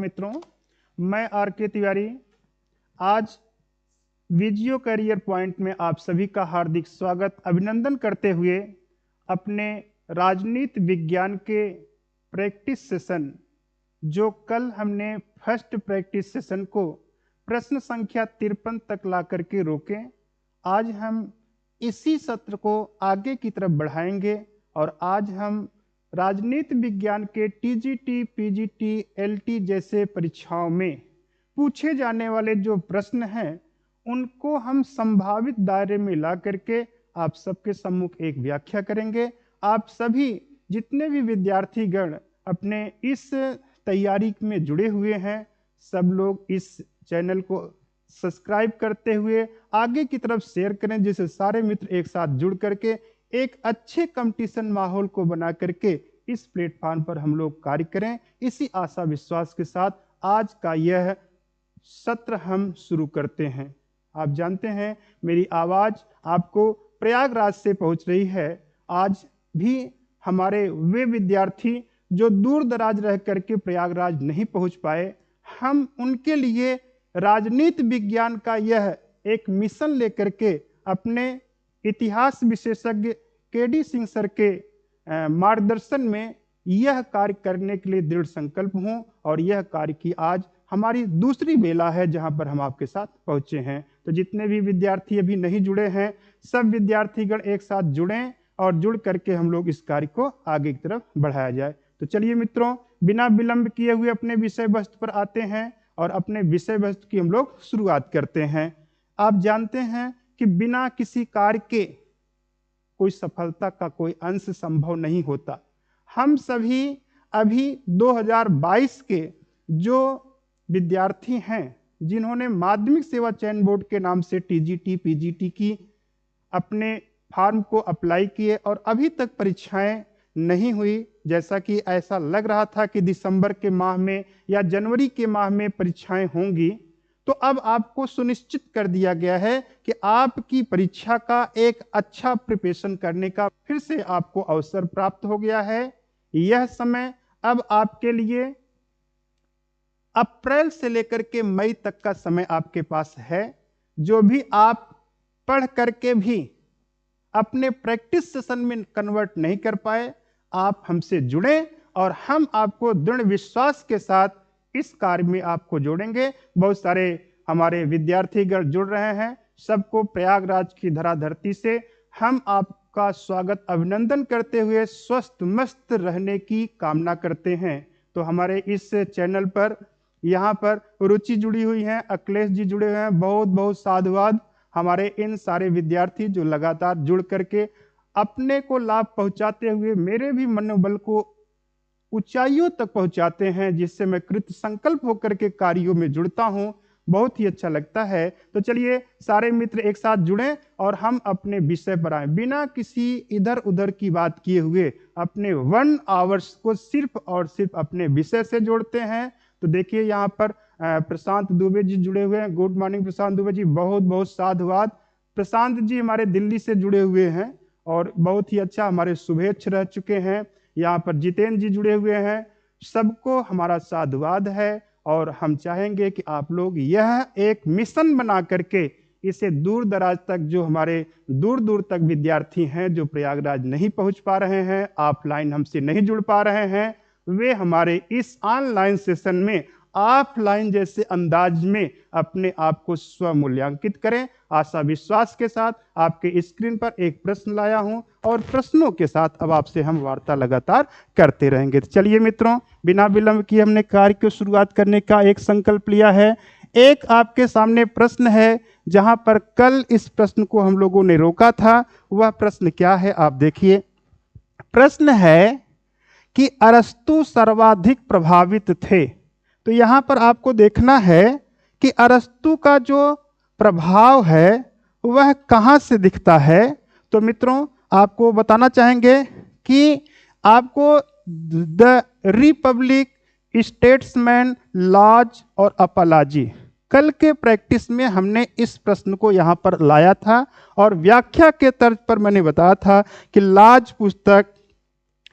मित्रों, मैं आर.के. तिवारी आज वीजियो करियर पॉइंट में आप सभी का हार्दिक स्वागत अभिनंदन करते हुए अपने राजनीति विज्ञान के प्रैक्टिस सेशन जो कल हमने फर्स्ट प्रैक्टिस सेशन को प्रश्न संख्या 53 तक ला करके रोके, आज हम इसी सत्र को आगे की तरफ बढ़ाएंगे और आज हम राजनीति विज्ञान के टीजीटी, पीजीटी, एलटी जैसे परीक्षाओं में पूछे जाने वाले जो प्रश्न हैं उनको हम संभावित दायरे में ला करके आप सबके सम्मुख एक व्याख्या करेंगे। आप सभी जितने भी विद्यार्थीगण अपने इस तैयारी में जुड़े हुए हैं, सब लोग इस चैनल को सब्सक्राइब करते हुए आगे की तरफ शेयर करें, जिससे सारे मित्र एक साथ जुड़ करके एक अच्छे कंपटीशन माहौल को बना करके इस प्लेटफॉर्म पर हम लोग कार्य करें। इसी आशा विश्वास के साथ आज का यह सत्र हम शुरू करते हैं। आप जानते हैं मेरी आवाज आपको प्रयागराज से पहुंच रही है। आज भी हमारे वे विद्यार्थी जो दूर दराज रह करके प्रयागराज नहीं पहुंच पाए, हम उनके लिए राजनीति विज्ञान का यह एक मिशन लेकर के अपने इतिहास विशेषज्ञ के.डी. सिंह सर के मार्गदर्शन में यह कार्य करने के लिए दृढ़ संकल्प हूं और यह कार्य की आज हमारी दूसरी बेला है जहां पर हम आपके साथ पहुंचे हैं। तो जितने भी विद्यार्थी अभी नहीं जुड़े हैं, सब विद्यार्थीगण एक साथ जुड़ें और जुड़ करके हम लोग इस कार्य को आगे की तरफ बढ़ाया जाए। तो चलिए मित्रों, बिना विलंब किए हुए अपने विषय वस्तु पर आते हैं और अपने विषय वस्तु की हम लोग शुरुआत करते हैं। आप जानते हैं कि बिना किसी कार्य के कोई सफलता का कोई अंश संभव नहीं होता। हम सभी अभी 2022 के जो विद्यार्थी हैं, जिन्होंने माध्यमिक सेवा चयन बोर्ड के नाम से टीजीटी, पीजीटी की अपने फॉर्म को अप्लाई किए और अभी तक परीक्षाएं नहीं हुई, जैसा कि ऐसा लग रहा था कि दिसंबर के माह में या जनवरी के माह में परीक्षाएं होंगी, तो अब आपको सुनिश्चित कर दिया गया है कि आपकी परीक्षा का एक अच्छा प्रिपरेशन करने का फिर से आपको अवसर प्राप्त हो गया है। यह समय अब आपके लिए अप्रैल से लेकर के मई तक का समय आपके पास है। जो भी आप पढ़ करके भी अपने प्रैक्टिस सेशन में कन्वर्ट नहीं कर पाए, आप हमसे जुड़ें और हम आपको दृढ़ विश्वास के साथ इस कार्य में आपको जोड़ेंगे। बहुत सारे हमारे विद्यार्थीगण जुड़ रहे हैं। सबको प्रयागराज की धराधरती से हम आपका स्वागत अभिनंदन करते हुए स्वस्थ मस्त रहने की कामना करते हैं। तो हमारे इस चैनल पर यहाँ पर रुचि जुड़ी हुई है, अखिलेश जी जुड़े हुए हैं, बहुत बहुत साधुवाद। हमारे इन सारे विद्यार्थी जो लगातार जुड़ करके अपने को लाभ पहुंचाते हुए मेरे भी मनोबल को ऊंचाइयों तक पहुंचाते हैं, जिससे मैं कृत संकल्प होकर के कार्यों में जुड़ता हूं। बहुत ही अच्छा लगता है। तो चलिए सारे मित्र एक साथ जुड़ें और हम अपने विषय पर आए, बिना किसी इधर उधर की बात किए हुए अपने 1 आवर्स को सिर्फ और सिर्फ अपने विषय से जोड़ते हैं। तो देखिए यहाँ पर प्रशांत दुबे जी जुड़े हुए हैं। गुड मॉर्निंग प्रशांत दुबे जी, बहुत बहुत साधुवाद। प्रशांत जी हमारे दिल्ली से जुड़े हुए हैं और बहुत ही अच्छा हमारे शुभेच्छ रह चुके हैं। यहाँ पर जितेंद्र जी जुड़े हुए हैं। सबको हमारा साधुवाद है और हम चाहेंगे कि आप लोग यह एक मिशन बना करके इसे दूर दराज तक, जो हमारे दूर दूर तक विद्यार्थी हैं जो प्रयागराज नहीं पहुंच पा रहे हैं, ऑफलाइन हमसे नहीं जुड़ पा रहे हैं, वे हमारे इस ऑनलाइन सेशन में ऑफलाइन जैसे अंदाज में अपने आप को स्वमूल्यांकित करें। आशा विश्वास के साथ आपके स्क्रीन पर एक प्रश्न लाया हूं और प्रश्नों के साथ अब आपसे हम वार्ता लगातार करते रहेंगे। तो चलिए मित्रों, बिना विलंब किए हमने कार्य की शुरुआत करने का एक संकल्प लिया है। एक आपके सामने प्रश्न है, जहां पर कल इस प्रश्न को हम लोगों ने रोका था। वह प्रश्न क्या है, आप देखिए। प्रश्न है कि अरस्तु सर्वाधिक प्रभावित थे। तो यहां पर आपको देखना है कि अरस्तु का जो प्रभाव है वह कहां से दिखता है। तो मित्रों आपको बताना चाहेंगे कि आपको द रिपब्लिक, स्टेट्समैन, लॉज और अपोलॉजी, कल के प्रैक्टिस में हमने इस प्रश्न को यहां पर लाया था और व्याख्या के तर्ज पर मैंने बताया था कि लॉज पुस्तक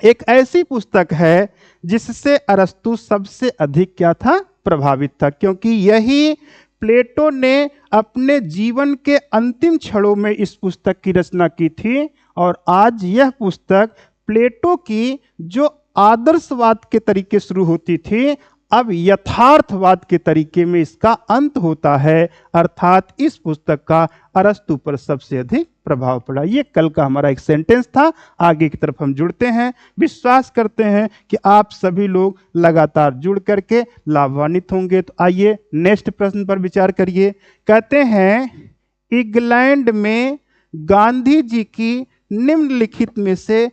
एक ऐसी पुस्तक है जिससे अरस्तु सबसे अधिक क्या था, प्रभावित था, क्योंकि यही प्लेटो ने अपने जीवन के अंतिम क्षणों में इस पुस्तक की रचना की थी। और आज यह पुस्तक प्लेटो की जो आदर्शवाद के तरीके शुरू होती थी, अब यथार्थवाद के तरीके में इसका अंत होता है, अर्थात इस पुस्तक का अरस्तु पर सबसे अधिक प्रभाव पड़ा। ये कल का हमारा एक सेंटेंस था। आगे की तरफ हम जुड़ते हैं। विश्वास करते हैं कि आप सभी लोग लगातार जुड़ करके लाभान्वित होंगे। तो आइए नेक्स्ट प्रश्न पर विचार करिए। कहते हैं, इंग्लैंड में गांधी जी की निम्नलिखित में से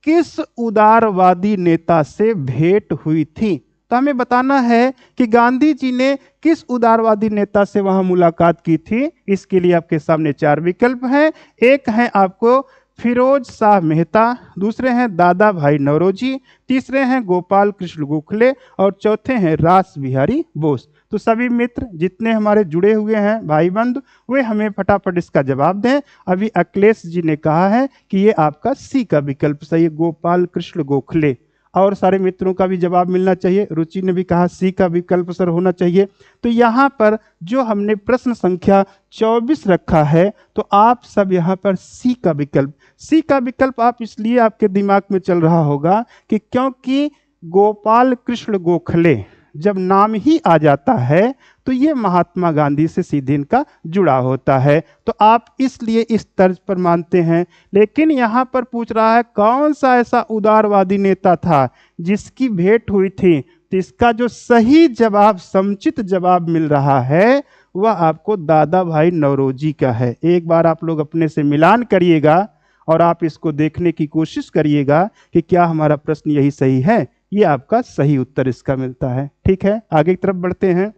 किस उदारवादी नेता से भेंट हुई थी? तो हमें बताना है कि गांधी जी ने किस उदारवादी नेता से वहां मुलाकात की थी। इसके लिए आपके सामने 4 विकल्प हैं। एक है आपको फिरोज शाह मेहता, दूसरे हैं दादा भाई नौरोजी, तीसरे हैं गोपाल कृष्ण गोखले और चौथे हैं रास बिहारी बोस। तो सभी मित्र जितने हमारे जुड़े हुए हैं भाई बंधु, वे हमें फटाफट इसका जवाब दें। अभी अखिलेश जी ने कहा है कि ये आपका सी का विकल्प सही है, गोपाल कृष्ण गोखले। और सारे मित्रों का भी जवाब मिलना चाहिए। रुचि ने भी कहा सी का विकल्प सर होना चाहिए। तो यहाँ पर जो हमने प्रश्न संख्या 24 रखा है, तो आप सब यहाँ पर सी का विकल्प आप इसलिए आपके दिमाग में चल रहा होगा कि क्योंकि गोपाल कृष्ण गोखले जब नाम ही आ जाता है तो ये महात्मा गांधी से सीधे इनका जुड़ा होता है, तो आप इसलिए इस तर्ज पर मानते हैं। लेकिन यहाँ पर पूछ रहा है कौन सा ऐसा उदारवादी नेता था जिसकी भेंट हुई थी। तो इसका जो सही जवाब, समुचित जवाब मिल रहा है, वह आपको दादा भाई नौरोजी का है। एक बार आप लोग अपने से मिलान करिएगा और आप इसको देखने की कोशिश करिएगा कि क्या हमारा प्रश्न यही सही है। ये आपका सही उत्तर इसका मिलता है। ठीक है, आगे की तरफ बढ़ते हैं।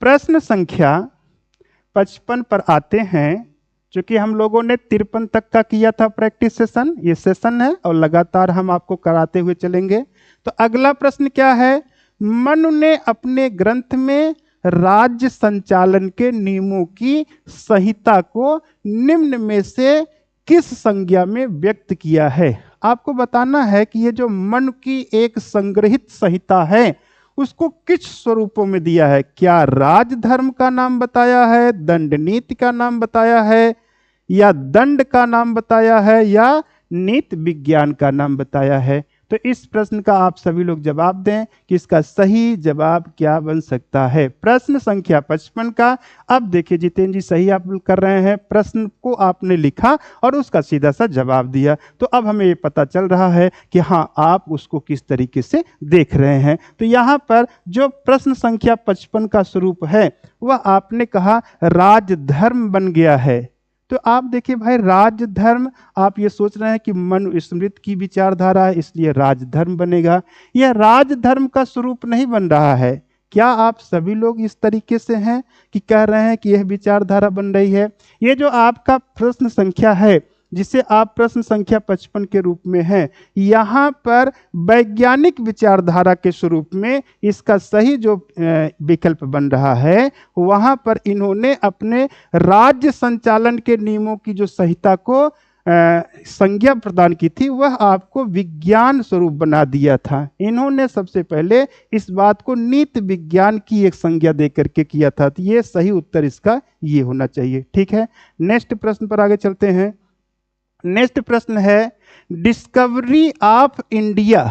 प्रश्न संख्या 55 पर आते हैं। चूंकि हम लोगों ने 53 तक का किया था प्रैक्टिस सेशन, ये सेशन है और लगातार हम आपको कराते हुए चलेंगे। तो अगला प्रश्न क्या है? मनु ने अपने ग्रंथ में राज्य संचालन के नियमों की संहिता को निम्न में से किस संज्ञा में व्यक्त किया है? आपको बताना है कि ये जो मनु की एक संग्रहित संहिता है उसको किस स्वरूपों में दिया है। क्या राजधर्म का नाम बताया है, दंड नीति का नाम बताया है, या दंड का नाम बताया है, या नीति विज्ञान का नाम बताया है? तो इस प्रश्न का आप सभी लोग जवाब दें कि इसका सही जवाब क्या बन सकता है। प्रश्न संख्या 55 का अब देखिए जितेंद्र जी, सही आप कर रहे हैं, प्रश्न को आपने लिखा और उसका सीधा सा जवाब दिया। तो अब हमें ये पता चल रहा है कि हाँ, आप उसको किस तरीके से देख रहे हैं। तो यहाँ पर जो प्रश्न संख्या 55 का स्वरूप है वह आपने कहा राजधर्म बन गया है। तो आप देखिए भाई, राजधर्म, आप ये सोच रहे हैं कि मनुस्मृति की विचारधारा है इसलिए राजधर्म बनेगा। यह राजधर्म का स्वरूप नहीं बन रहा है। क्या आप सभी लोग इस तरीके से हैं कि कह रहे हैं कि यह विचारधारा बन रही है? ये जो आपका प्रश्न संख्या है जिसे आप प्रश्न संख्या 55 के रूप में हैं, यहाँ पर वैज्ञानिक विचारधारा के स्वरूप में इसका सही जो विकल्प बन रहा है, वहाँ पर इन्होंने अपने राज्य संचालन के नियमों की जो संहिता को संज्ञा प्रदान की थी, वह आपको विज्ञान स्वरूप बना दिया था। इन्होंने सबसे पहले इस बात को नीति विज्ञान की एक संज्ञा दे करके किया था। तो ये सही उत्तर इसका ये होना चाहिए। ठीक है, नेक्स्ट प्रश्न पर आगे चलते हैं। नेक्स्ट प्रश्न है, डिस्कवरी ऑफ इंडिया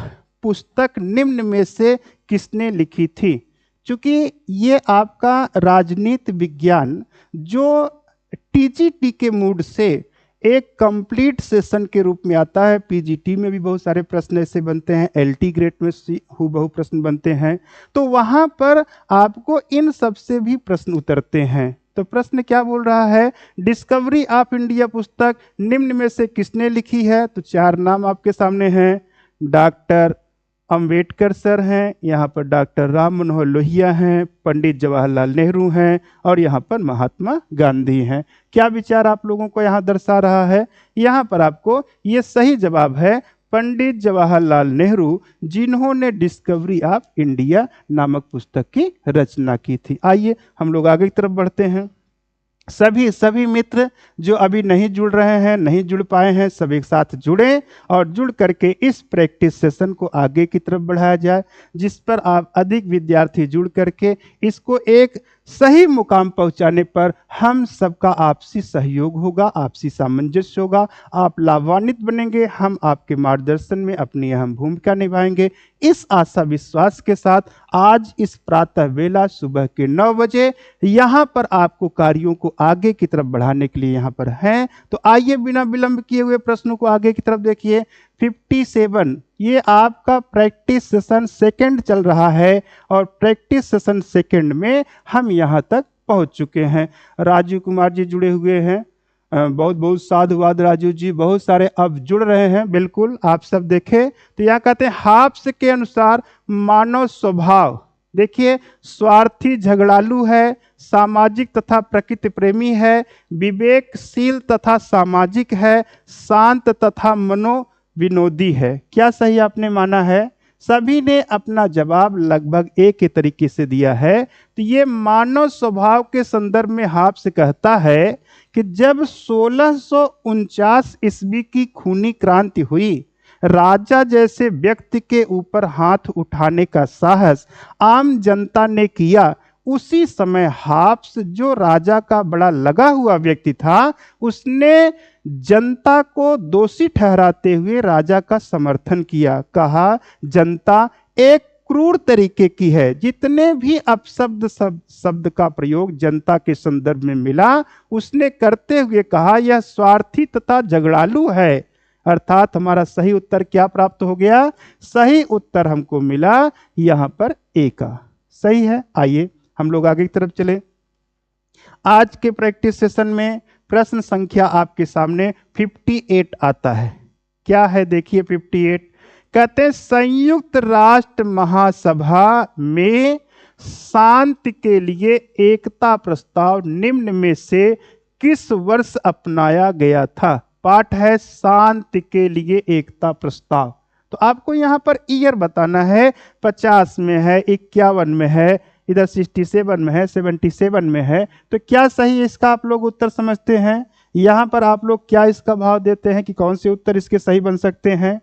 पुस्तक निम्न में से किसने लिखी थी? चूंकि ये आपका राजनीति विज्ञान जो टीजीटी के मूड से एक कंप्लीट सेशन के रूप में आता है, पीजीटी में भी बहुत सारे प्रश्न ऐसे बनते हैं, एलटी ग्रेड में हूबहू प्रश्न बनते हैं, तो वहां पर आपको इन सब से भी प्रश्न उतरते हैं। तो प्रश्न क्या बोल रहा है? डिस्कवरी ऑफ इंडिया पुस्तक निम्न में से किसने लिखी है? तो 4 नाम आपके सामने हैं। डॉक्टर अंबेडकर सर हैं, यहाँ पर डॉक्टर राम मनोहर लोहिया हैं, पंडित जवाहरलाल नेहरू हैं और यहाँ पर महात्मा गांधी हैं। क्या विचार आप लोगों को यहाँ दर्शा रहा है? यहाँ पर आपको ये सही जवाब है पंडित जवाहरलाल नेहरू, जिन्होंने डिस्कवरी ऑफ इंडिया नामक पुस्तक की रचना की थी। आइए हम लोग आगे की तरफ बढ़ते हैं। सभी सभी मित्र जो अभी नहीं जुड़ रहे हैं, नहीं जुड़ पाए हैं, सब एक साथ जुड़ें और जुड़ करके इस प्रैक्टिस सेशन को आगे की तरफ बढ़ाया जाए, जिस पर आप अधिक विद्यार्थी जुड़ करके इसको एक सही मुकाम पहुंचाने पर हम सबका आपसी सहयोग होगा, आपसी सामंजस्य होगा, आप लाभान्वित बनेंगे, हम आपके मार्गदर्शन में अपनी अहम भूमिका निभाएंगे। इस आशा विश्वास के साथ आज इस प्रातः वेला सुबह के 9 बजे यहाँ पर आपको कार्यों को आगे की तरफ बढ़ाने के लिए यहाँ पर हैं। तो आइए बिना विलंब किए हुए प्रश्नों को आगे की तरफ देखिए। 57 ये आपका प्रैक्टिस सेशन सेकंड चल रहा है और प्रैक्टिस सेशन सेकंड में हम यहाँ तक पहुँच चुके हैं। राजू कुमार जी जुड़े हुए हैं, बहुत बहुत साधुवाद राजू जी, बहुत सारे अब जुड़ रहे हैं। बिल्कुल आप सब देखें तो यहाँ कहते हैं हाब्स के अनुसार मानव स्वभाव, देखिए स्वार्थी झगड़ालू है, सामाजिक तथा प्रकृति प्रेमी है, विवेकशील तथा सामाजिक है, शांत तथा मनोविनोदी है। क्या सही आपने माना है? सभी ने अपना जवाब लगभग एक ही तरीके से दिया है। तो ये मानव स्वभाव के संदर्भ में हाब्स कहता है कि जब 1649 ईस्वी की खूनी क्रांति हुई, राजा जैसे व्यक्ति के ऊपर हाथ उठाने का साहस आम जनता ने किया, उसी समय हाब्स जो राजा का बड़ा लगा हुआ व्यक्ति था, उसने जनता को दोषी ठहराते हुए राजा का समर्थन किया। कहा जनता एक क्रूर तरीके की है। जितने भी अपशब्द शब्द का प्रयोग जनता के संदर्भ में मिला, उसने करते हुए कहा यह स्वार्थी तथा झगड़ालू है। अर्थात हमारा सही उत्तर क्या प्राप्त हो गया? सही उत्तर हमको मिला यहां पर ए का। सही है। आइए हम लोग आगे की तरफ चले। आज के प्रैक्टिस सेशन में प्रश्न संख्या आपके सामने 58 आता है। क्या है देखिए 58। कहते हैं संयुक्त राष्ट्र महासभा में शांति के लिए एकता प्रस्ताव निम्न में से किस वर्ष अपनाया गया था? पाठ है शांति के लिए एकता प्रस्ताव। तो आपको यहां पर ईयर बताना है। 50 में है, 51 में है, इधर 67 में है, 77 में है। तो क्या सही इसका आप लोग उत्तर समझते हैं? यहाँ पर आप लोग क्या इसका भाव देते हैं कि कौन से उत्तर इसके सही बन सकते हैं?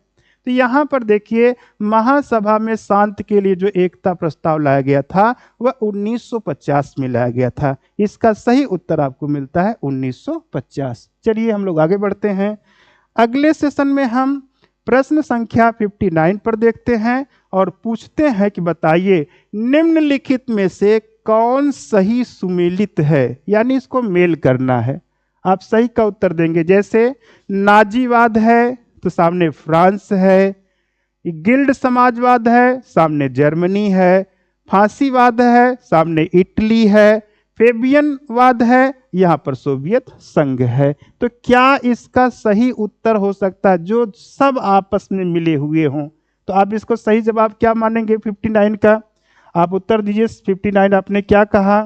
तो यहाँ पर देखिए महासभा में शांति के लिए जो एकता प्रस्ताव लाया गया था वह 1950 में लाया गया था। इसका सही उत्तर आपको मिलता है 1950। चलिए हम लोग आगे बढ़ते हैं। अगले सेशन में हम प्रश्न संख्या 59 पर देखते हैं और पूछते हैं कि बताइए निम्नलिखित में से कौन सही सुमेलित है, यानी इसको मेल करना है। आप सही का उत्तर देंगे। जैसे नाजीवाद है तो सामने फ्रांस है, गिल्ड समाजवाद है सामने जर्मनी है, फांसीवाद है सामने इटली है, फेबियनवाद है यहाँ पर सोवियत संघ है। तो क्या इसका सही उत्तर हो सकता है जो सब आपस में मिले हुए हों? तो आप इसको सही जवाब क्या मानेंगे 59 का? आप उत्तर दीजिए। 59 आपने क्या कहा?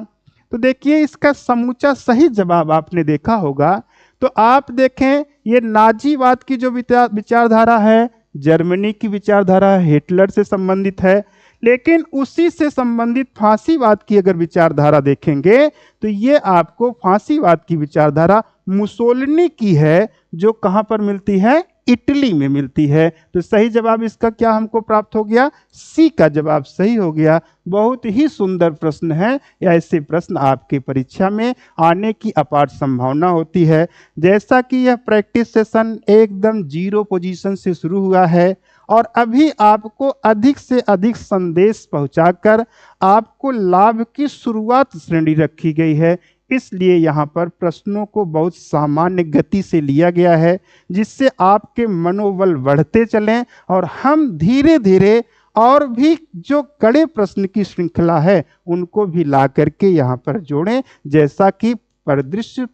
तो देखिए इसका समूचा सही जवाब आपने देखा होगा। तो आप देखें ये नाजीवाद की जो विचारधारा है जर्मनी की विचारधारा हिटलर से संबंधित है, लेकिन उसी से संबंधित फांसीवाद की अगर विचारधारा देखेंगे तो ये आपको फांसीवाद की विचारधारा मुसोलिनी की है, जो कहां पर मिलती है? इटली में मिलती है। तो सही जवाब इसका क्या हमको प्राप्त हो गया? सी का जवाब सही हो गया। बहुत ही सुंदर प्रश्न है। ऐसे प्रश्न आपके परीक्षा में आने की अपार संभावना होती है। जैसा कि यह प्रैक्टिस सेशन एकदम 0 पोजीशन से शुरू हुआ है और अभी आपको अधिक से अधिक संदेश पहुंचाकर आपको लाभ की शुरुआत श्रेणी रखी गई है, इसलिए यहाँ पर प्रश्नों को बहुत सामान्य गति से लिया गया है, जिससे आपके मनोबल बढ़ते चलें और हम धीरे धीरे और भी जो कड़े प्रश्न की श्रृंखला है उनको भी ला करके यहाँ पर जोड़ें। जैसा कि परिदृश्य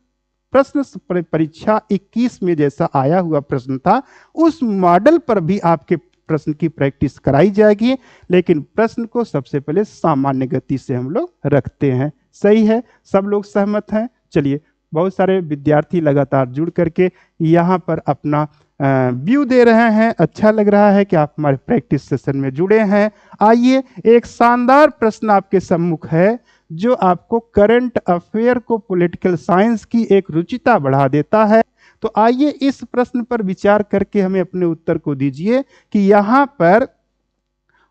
प्रश्न परीक्षा 21 में जैसा आया हुआ प्रश्न था, उस मॉडल पर भी आपके प्रश्न की प्रैक्टिस कराई जाएगी, लेकिन प्रश्न को सबसे पहले सामान्य गति से हम लोग रखते हैं। सही है, सब लोग सहमत हैं? चलिए, बहुत सारे विद्यार्थी लगातार जुड़ करके यहाँ पर अपना व्यू दे रहे हैं। अच्छा लग रहा है कि आप हमारे प्रैक्टिस सेशन में जुड़े हैं। आइए एक शानदार प्रश्न आपके सम्मुख है जो आपको करंट अफेयर को पॉलिटिकल साइंस की एक रुचिता बढ़ा देता है। तो आइए इस प्रश्न पर विचार करके हमें अपने उत्तर को दीजिए कि यहाँ पर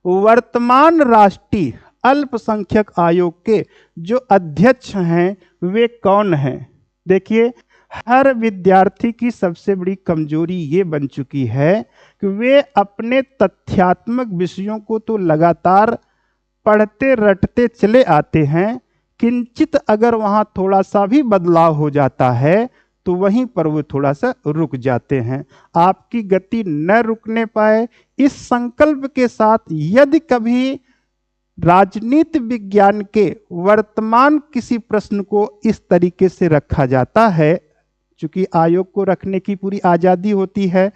वर्तमान राष्ट्रीय अल्पसंख्यक आयोग के जो अध्यक्ष हैं वे कौन हैं। देखिए, हर विद्यार्थी की सबसे बड़ी कमजोरी ये बन चुकी है कि वे अपने तथ्यात्मक विषयों को तो लगातार पढ़ते रटते चले आते हैं, किंचित अगर वहां थोड़ा सा भी बदलाव हो जाता है तो वहीं पर वो थोड़ा सा रुक जाते हैं। आपकी गति न रुकने पाए, इस संकल्प के साथ यदि कभी राजनीति विज्ञान के वर्तमान किसी प्रश्न को इस तरीके से रखा जाता है, चूंकि आयोग को रखने की पूरी आजादी होती है,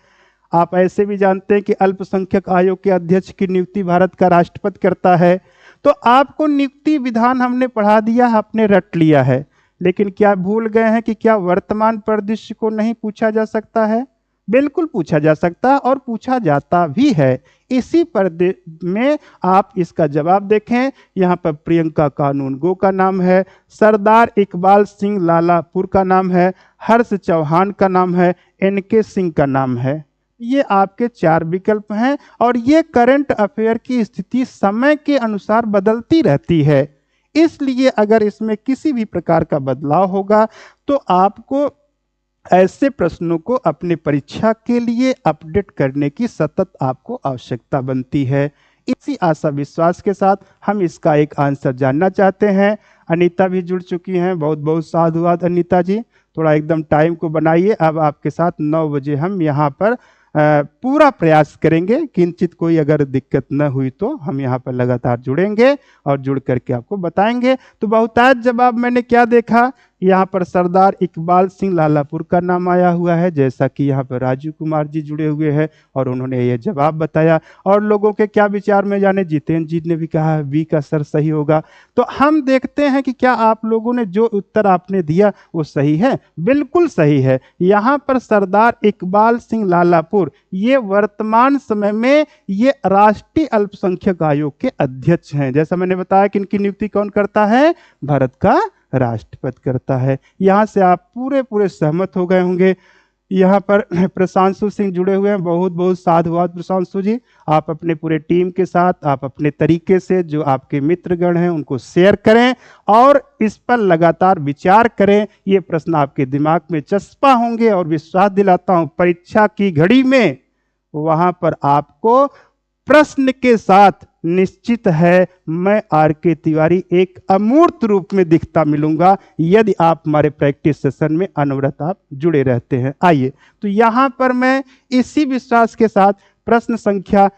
आप ऐसे भी जानते हैं कि अल्पसंख्यक आयोग के अध्यक्ष की नियुक्ति भारत का राष्ट्रपति करता है, तो आपको नियुक्ति विधान हमने पढ़ा दिया, आपने रट लिया है, लेकिन क्या भूल गए हैं कि क्या वर्तमान परिदृश्य को नहीं पूछा जा सकता है? बिल्कुल पूछा जा सकता है और पूछा जाता भी है। इसी पर्दे में आप इसका जवाब देखें। यहाँ पर प्रियंका कानूनगो का नाम है, सरदार इकबाल सिंह लालापुर का नाम है, हर्ष चौहान का नाम है, एनके सिंह का नाम है। ये आपके 4 विकल्प हैं और ये करंट अफेयर की स्थिति समय के अनुसार बदलती रहती है। इसलिए अगर इसमें किसी भी प्रकार का बदलाव होगा तो आपको ऐसे प्रश्नों को अपने परीक्षा के लिए अपडेट करने की सतत आपको आवश्यकता बनती है। इसी आशा विश्वास के साथ हम इसका एक आंसर जानना चाहते हैं। अनीता भी जुड़ चुकी हैं, बहुत बहुत साधुवाद अनीता जी। थोड़ा एकदम टाइम को बनाइए। अब आपके साथ 9 बजे हम यहाँ पर पूरा प्रयास करेंगे। किंचित कोई अगर दिक्कत न हुई तो हम यहाँ पर लगातार जुड़ेंगे और जुड़ करके आपको बताएंगे। तो बहुतायत जवाब मैंने क्या देखा, यहाँ पर सरदार इकबाल सिंह लालापुर का नाम आया हुआ है, जैसा कि यहाँ पर राजीव कुमार जी जुड़े हुए हैं और उन्होंने ये जवाब बताया। और लोगों के क्या विचार में जाने, जितेंद्र जी ने भी कहा बी का सर सही होगा। तो हम देखते हैं कि क्या आप लोगों ने जो उत्तर आपने दिया वो सही है। बिल्कुल सही है। यहाँ पर सरदार इकबाल सिंह लालापुर ये वर्तमान समय में ये राष्ट्रीय अल्पसंख्यक आयोग के अध्यक्ष हैं। जैसा मैंने बताया कि इनकी नियुक्ति कौन करता है, भारत का राष्ट्रपति करता है। यहां से आप पूरे सहमत हो गए होंगे। यहाँ पर प्रशांशु सिंह जुड़े हुए हैं, बहुत बहुत साधुवाद प्रशांशु जी। आप अपने पूरे टीम के साथ, आप अपने तरीके से जो आपके मित्रगण हैं उनको शेयर करें और इस पर लगातार विचार करें। ये प्रश्न आपके दिमाग में चस्पा होंगे और विश्वास दिलाता हूं परीक्षा की घड़ी में वहां पर आपको प्रश्न के साथ निश्चित है मैं आर.के. तिवारी एक अमूर्त रूप में दिखता मिलूंगा यदि आप हमारे प्रैक्टिस सेशन में अनवरत आप जुड़े रहते हैं। आइए, तो यहां पर मैं इसी विश्वास के साथ प्रश्न संख्या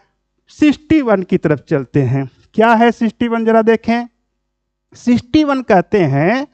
61 की तरफ चलते हैं। क्या है 61, जरा देखें। 61 कहते हैं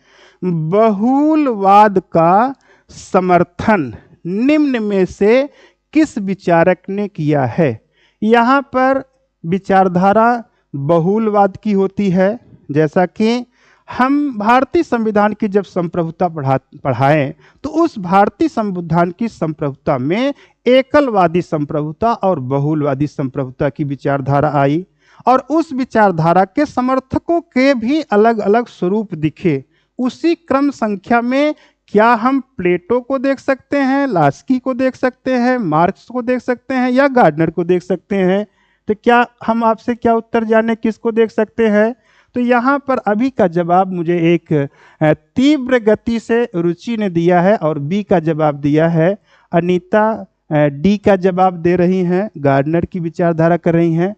बहुलवाद का समर्थन निम्न में से किस विचारक ने किया है। यहाँ पर विचारधारा बहुलवाद की होती है। जैसा कि हम भारतीय संविधान की जब संप्रभुता पढ़ाएं तो उस भारतीय संविधान की संप्रभुता में एकलवादी संप्रभुता और बहुलवादी संप्रभुता की विचारधारा आई और उस विचारधारा के समर्थकों के भी अलग अलग स्वरूप दिखे। उसी क्रम संख्या में क्या हम प्लेटो को देख सकते हैं, लास्की को देख सकते हैं, मार्क्स को देख सकते हैं या गार्डनर को देख सकते हैं। तो क्या हम आपसे क्या उत्तर जाने किसको देख सकते हैं। तो यहाँ पर अभी का जवाब मुझे एक तीव्र गति से रुचि ने दिया है और बी का जवाब दिया है अनीता। डी का जवाब दे रही हैं, गार्डनर की विचारधारा कर रही हैं।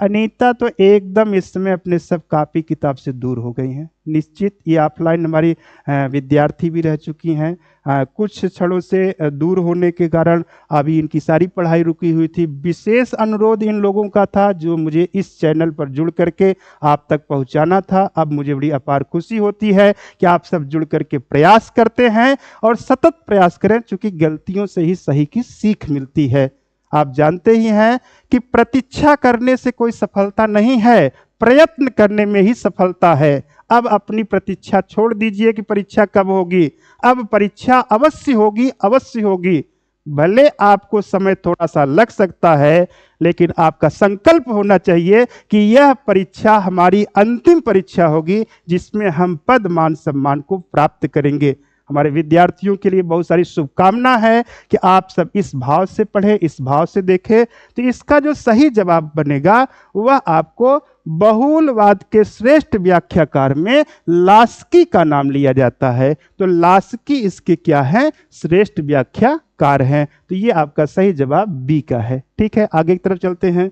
अनीता तो एकदम इस समय अपने सब कॉपी किताब से दूर हो गई हैं। निश्चित ये ऑफलाइन हमारी विद्यार्थी भी रह चुकी हैं। कुछ क्षणों से दूर होने के कारण अभी इनकी सारी पढ़ाई रुकी हुई थी। विशेष अनुरोध इन लोगों का था जो मुझे इस चैनल पर जुड़ करके आप तक पहुंचाना था। अब मुझे बड़ी अपार खुशी होती है कि आप सब जुड़ करके प्रयास करते हैं और सतत प्रयास करें, चूंकि गलतियों से ही सही की सीख मिलती है। आप जानते ही हैं कि प्रतीक्षा करने से कोई सफलता नहीं है, प्रयत्न करने में ही सफलता है। अब अपनी प्रतीक्षा छोड़ दीजिए कि परीक्षा कब होगी। अब परीक्षा अवश्य होगी, अवश्य होगी। भले आपको समय थोड़ा सा लग सकता है, लेकिन आपका संकल्प होना चाहिए कि यह परीक्षा हमारी अंतिम परीक्षा होगी जिसमें हम पद मान सम्मान को प्राप्त करेंगे। हमारे विद्यार्थियों के लिए बहुत सारी शुभकामना है कि आप सब इस भाव से पढ़ें, इस भाव से देखें। तो इसका जो सही जवाब बनेगा वह आपको बहुलवाद के श्रेष्ठ व्याख्याकार में लास्की का नाम लिया जाता है। तो लास्की इसके क्या है? श्रेष्ठ व्याख्याकार हैं। तो ये आपका सही जवाब बी का है। ठीक है, आगे की तरफ चलते हैं।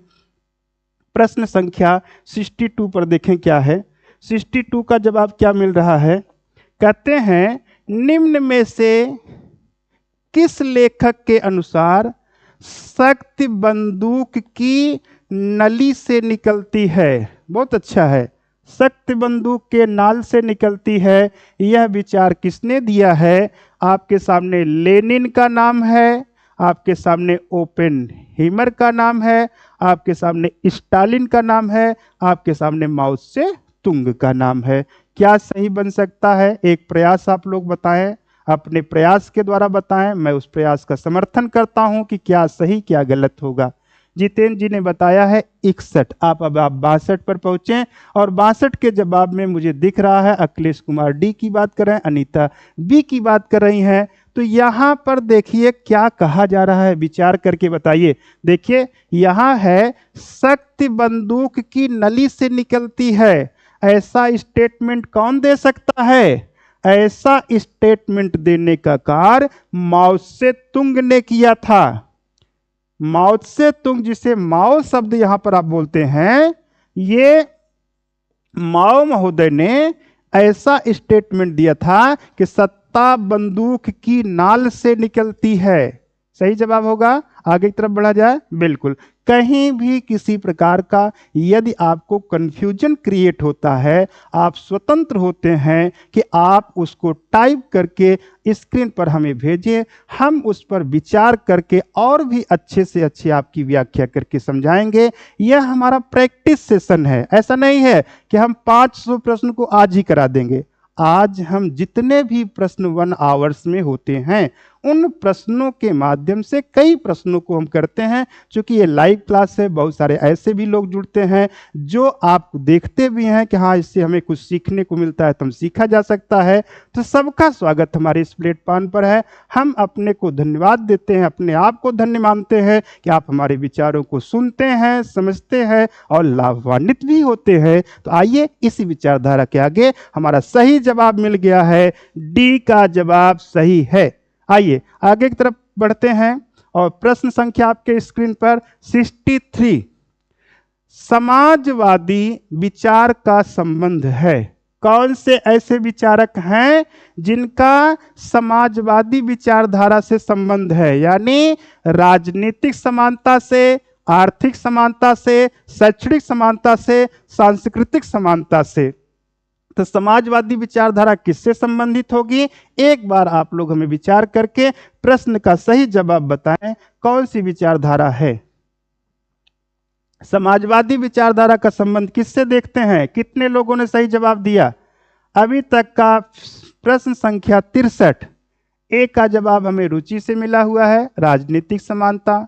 प्रश्न संख्या 62 पर देखें क्या है। 62 का जवाब क्या मिल रहा है? कहते हैं निम्न में से किस लेखक के अनुसार शक्ति बंदूक की नली से निकलती है? बहुत अच्छा है, शक्ति बंदूक के नाल से निकलती है। यह विचार किसने दिया है? आपके सामने लेनिन का नाम है, आपके सामने ओपेनहीमर का नाम है, आपके सामने स्टालिन का नाम है, आपके सामने माओ से तुंग का नाम है। क्या सही बन सकता है? एक प्रयास आप लोग बताएं, अपने प्रयास के द्वारा बताएं। मैं उस प्रयास का समर्थन करता हूं कि क्या सही क्या गलत होगा। जितेंद्र जी ने बताया है 61। आप 62 पर पहुंचे और 62 के जवाब में मुझे दिख रहा है अखिलेश कुमार डी की बात कर रहे हैं, अनीता बी की बात कर रही हैं। तो यहां पर देखिए क्या कहा जा रहा है, विचार करके बताइए। देखिए यहां है शक्ति बंदूक की नली से निकलती है। ऐसा स्टेटमेंट कौन दे सकता है? ऐसा स्टेटमेंट देने का कार्य माओ से तुंग ने किया था। माओ से तुंग, जिसे माओ शब्द यहां पर आप बोलते हैं, ये माओ महोदय ने ऐसा स्टेटमेंट दिया था कि सत्ता बंदूक की नाल से निकलती है। सही जवाब होगा। आगे की तरफ बढ़ा जाए। बिल्कुल, कहीं भी किसी प्रकार का यदि आपको कंफ्यूजन क्रिएट होता है, आप स्वतंत्र होते हैं कि आप उसको टाइप करके स्क्रीन पर हमें भेजें। हम उस पर विचार करके और भी अच्छे से अच्छे आपकी व्याख्या करके समझाएंगे। यह हमारा प्रैक्टिस सेशन है। ऐसा नहीं है कि हम 500 प्रश्न को आज ही करा देंगे। आज हम जितने भी प्रश्न 1 आवर्स में होते हैं उन प्रश्नों के माध्यम से कई प्रश्नों को हम करते हैं। क्योंकि ये लाइव क्लास है, बहुत सारे ऐसे भी लोग जुड़ते हैं जो आप देखते भी हैं कि हाँ इससे हमें कुछ सीखने को मिलता है, तो हम सीखा जा सकता है। तो सबका स्वागत हमारे इस प्लेटफॉर्म पर है। हम अपने को धन्यवाद देते हैं, अपने आप को धन्य मानते हैं कि आप हमारे विचारों को सुनते हैं, समझते हैं और लाभान्वित भी होते हैं। तो आइए इसी विचारधारा के आगे हमारा सही जवाब मिल गया है, डी का जवाब सही है। आइए आगे की तरफ बढ़ते हैं और प्रश्न संख्या आपके स्क्रीन पर 63। समाजवादी विचार का संबंध है। कौन से ऐसे विचारक हैं जिनका समाजवादी विचारधारा से संबंध है? यानी राजनीतिक समानता से, आर्थिक समानता से, शैक्षणिक समानता से, सांस्कृतिक समानता से। तो समाजवादी विचारधारा किससे संबंधित होगी? एक बार आप लोग हमें विचार करके प्रश्न का सही जवाब बताएं, कौन सी विचारधारा है? समाजवादी विचारधारा का संबंध किससे देखते हैं? कितने लोगों ने सही जवाब दिया? अभी तक का प्रश्न संख्या 63, ए का जवाब हमें रुचि से मिला हुआ है, राजनीतिक समानता।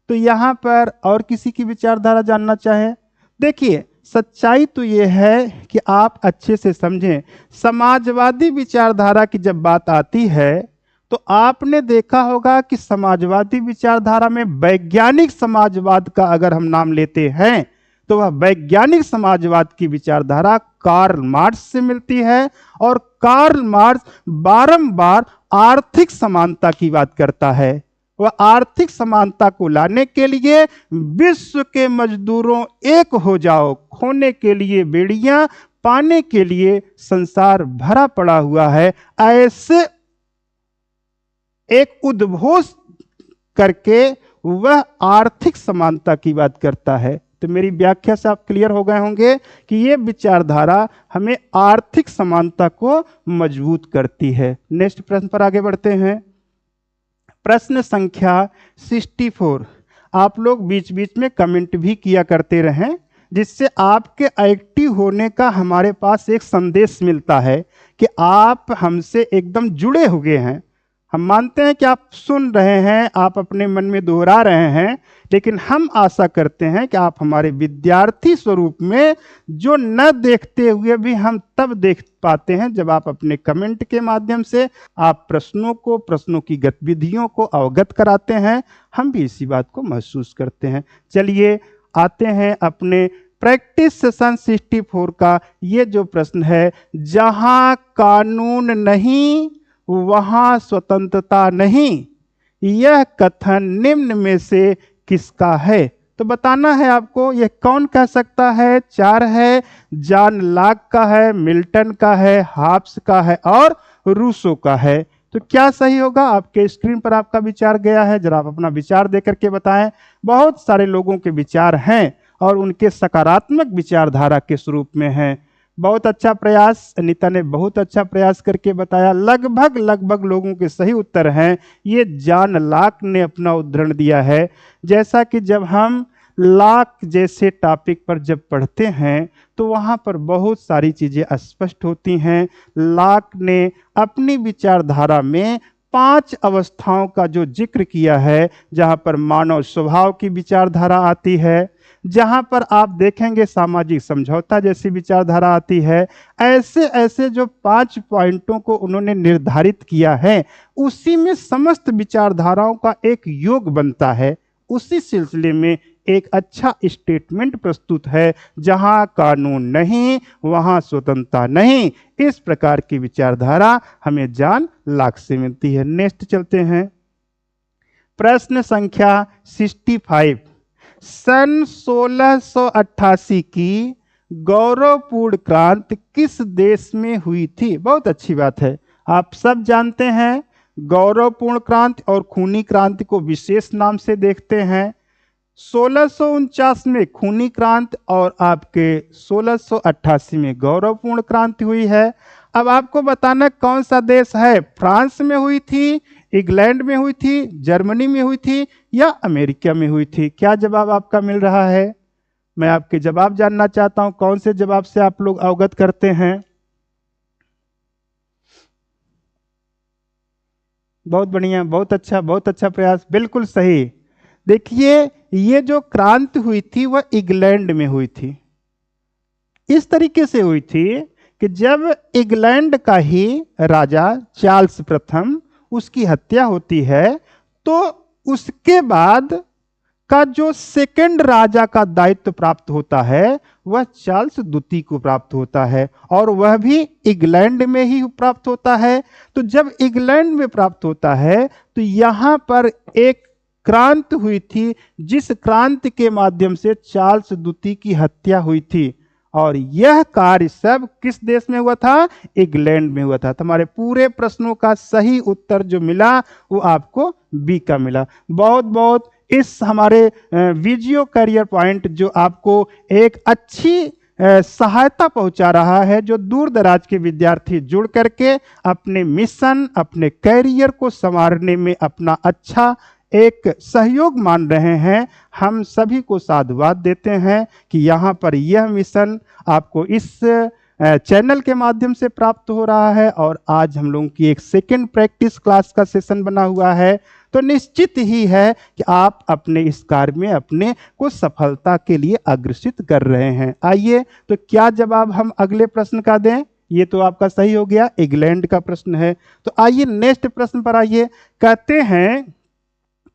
तो यहां पर और किसी की विचारधारा जानना चाहे? देखिए सच्चाई तो यह है कि आप अच्छे से समझें। समाजवादी विचारधारा की जब बात आती है तो आपने देखा होगा कि समाजवादी विचारधारा में वैज्ञानिक समाजवाद का अगर हम नाम लेते हैं तो वह वैज्ञानिक समाजवाद की विचारधारा कार्ल मार्क्स से मिलती है। और कार्ल मार्क्स बारंबार आर्थिक समानता की बात करता है। वह आर्थिक समानता को लाने के लिए विश्व के मजदूरों एक हो जाओ, खोने के लिए बेड़ियां, पाने के लिए संसार भरा पड़ा हुआ है, ऐसे एक उद्घोष करके वह आर्थिक समानता की बात करता है। तो मेरी व्याख्या से आप क्लियर हो गए होंगे कि यह विचारधारा हमें आर्थिक समानता को मजबूत करती है। नेक्स्ट प्रश्न पर आगे बढ़ते हैं। प्रश्न संख्या 64। आप लोग बीच बीच में कमेंट भी किया करते रहें, जिससे आपके एक्टिव होने का हमारे पास एक संदेश मिलता है कि आप हमसे एकदम जुड़े हुए हैं। हम मानते हैं कि आप सुन रहे हैं, आप अपने मन में दोहरा रहे हैं, लेकिन हम आशा करते हैं कि आप हमारे विद्यार्थी स्वरूप में, जो न देखते हुए भी हम तब देख पाते हैं जब आप अपने कमेंट के माध्यम से आप प्रश्नों की गतिविधियों को अवगत कराते हैं। हम भी इसी बात को महसूस करते हैं। चलिए आते हैं अपने प्रैक्टिस सेशन 64 का ये जो प्रश्न है, जहां कानून नहीं वहां स्वतंत्रता नहीं, यह कथन निम्न में से किसका है? तो बताना है आपको, यह कौन कह सकता है? 4 है, जॉन लॉक का है, मिल्टन का है, हॉब्स का है और रूसो का है। तो क्या सही होगा? आपके स्क्रीन पर आपका विचार गया है, जरा आप अपना विचार दे करके बताएं। बहुत सारे लोगों के विचार हैं और उनके सकारात्मक विचारधारा के स्वरूप में हैं। बहुत अच्छा प्रयास, अनीता ने बहुत अच्छा प्रयास करके बताया। लगभग लोगों के सही उत्तर हैं। ये जॉन लॉक ने अपना उदाहरण दिया है। जैसा कि जब हम लॉक जैसे टॉपिक पर जब पढ़ते हैं तो वहाँ पर बहुत सारी चीज़ें स्पष्ट होती हैं। लॉक ने अपनी विचारधारा में 5 अवस्थाओं का जो जिक्र किया है, जहाँ पर मानव स्वभाव की विचारधारा आती है, जहां पर आप देखेंगे सामाजिक समझौता जैसी विचारधारा आती है। ऐसे ऐसे जो 5 पॉइंटों को उन्होंने निर्धारित किया है, उसी में समस्त विचारधाराओं का एक योग बनता है। उसी सिलसिले में एक अच्छा स्टेटमेंट प्रस्तुत है, जहां कानून नहीं वहां स्वतंत्रता नहीं। इस प्रकार की विचारधारा हमें जॉन लॉक से मिलती है। नेक्स्ट चलते हैं, प्रश्न संख्या 65। सन 1688 की गौरवपूर्ण क्रांति किस देश में हुई थी? बहुत अच्छी बात है। आप सब जानते हैं गौरवपूर्ण क्रांति और खूनी क्रांति को विशेष नाम से देखते हैं। 1649 में खूनी क्रांति और आपके 1688 में गौरवपूर्ण क्रांति हुई है। अब आपको बताना कौन सा देश है। फ्रांस में हुई थी, इंग्लैंड में हुई थी, जर्मनी में हुई थी या अमेरिका में हुई थी? क्या जवाब आपका मिल रहा है? मैं आपके जवाब जानना चाहता हूं। कौन से जवाब से आप लोग अवगत करते हैं? बहुत बढ़िया, बहुत अच्छा प्रयास, बिल्कुल सही। देखिए, ये जो क्रांति हुई थी वह इंग्लैंड में हुई थी। इस तरीके से हुई थी कि जब इंग्लैंड का ही राजा चार्ल्स प्रथम, उसकी हत्या होती है, तो उसके बाद का जो सेकंड राजा का दायित्व प्राप्त होता है वह चार्ल्स द्वितीय को प्राप्त होता है, और वह भी इंग्लैंड में ही प्राप्त होता है। तो जब इंग्लैंड में प्राप्त होता है तो यहाँ पर एक क्रांति हुई थी, जिस क्रांति के माध्यम से चार्ल्स द्वितीय की हत्या हुई थी, और यह कार्य सब किस देश में हुआ था? इंग्लैंड में हुआ था। तुम्हारे पूरे प्रश्नों का सही उत्तर जो मिला वो आपको बी का मिला। बहुत इस हमारे वीडियो करियर पॉइंट जो आपको एक अच्छी सहायता पहुंचा रहा है, जो दूर दराज के विद्यार्थी जुड़ करके अपने मिशन, अपने कैरियर को संवारने में अपना अच्छा एक सहयोग मान रहे हैं। हम सभी को साधुवाद देते हैं कि यहाँ पर यह मिशन आपको इस चैनल के माध्यम से प्राप्त हो रहा है, और आज हम लोगों की एक सेकंड प्रैक्टिस क्लास का सेशन बना हुआ है। तो निश्चित ही है कि आप अपने इस कार्य में अपने को सफलता के लिए अग्रसित कर रहे हैं। आइए, तो क्या जवाब हम अगले प्रश्न का दें? ये तो आपका सही हो गया, इंग्लैंड का प्रश्न है। तो आइए नेक्स्ट प्रश्न पर आइए। कहते हैं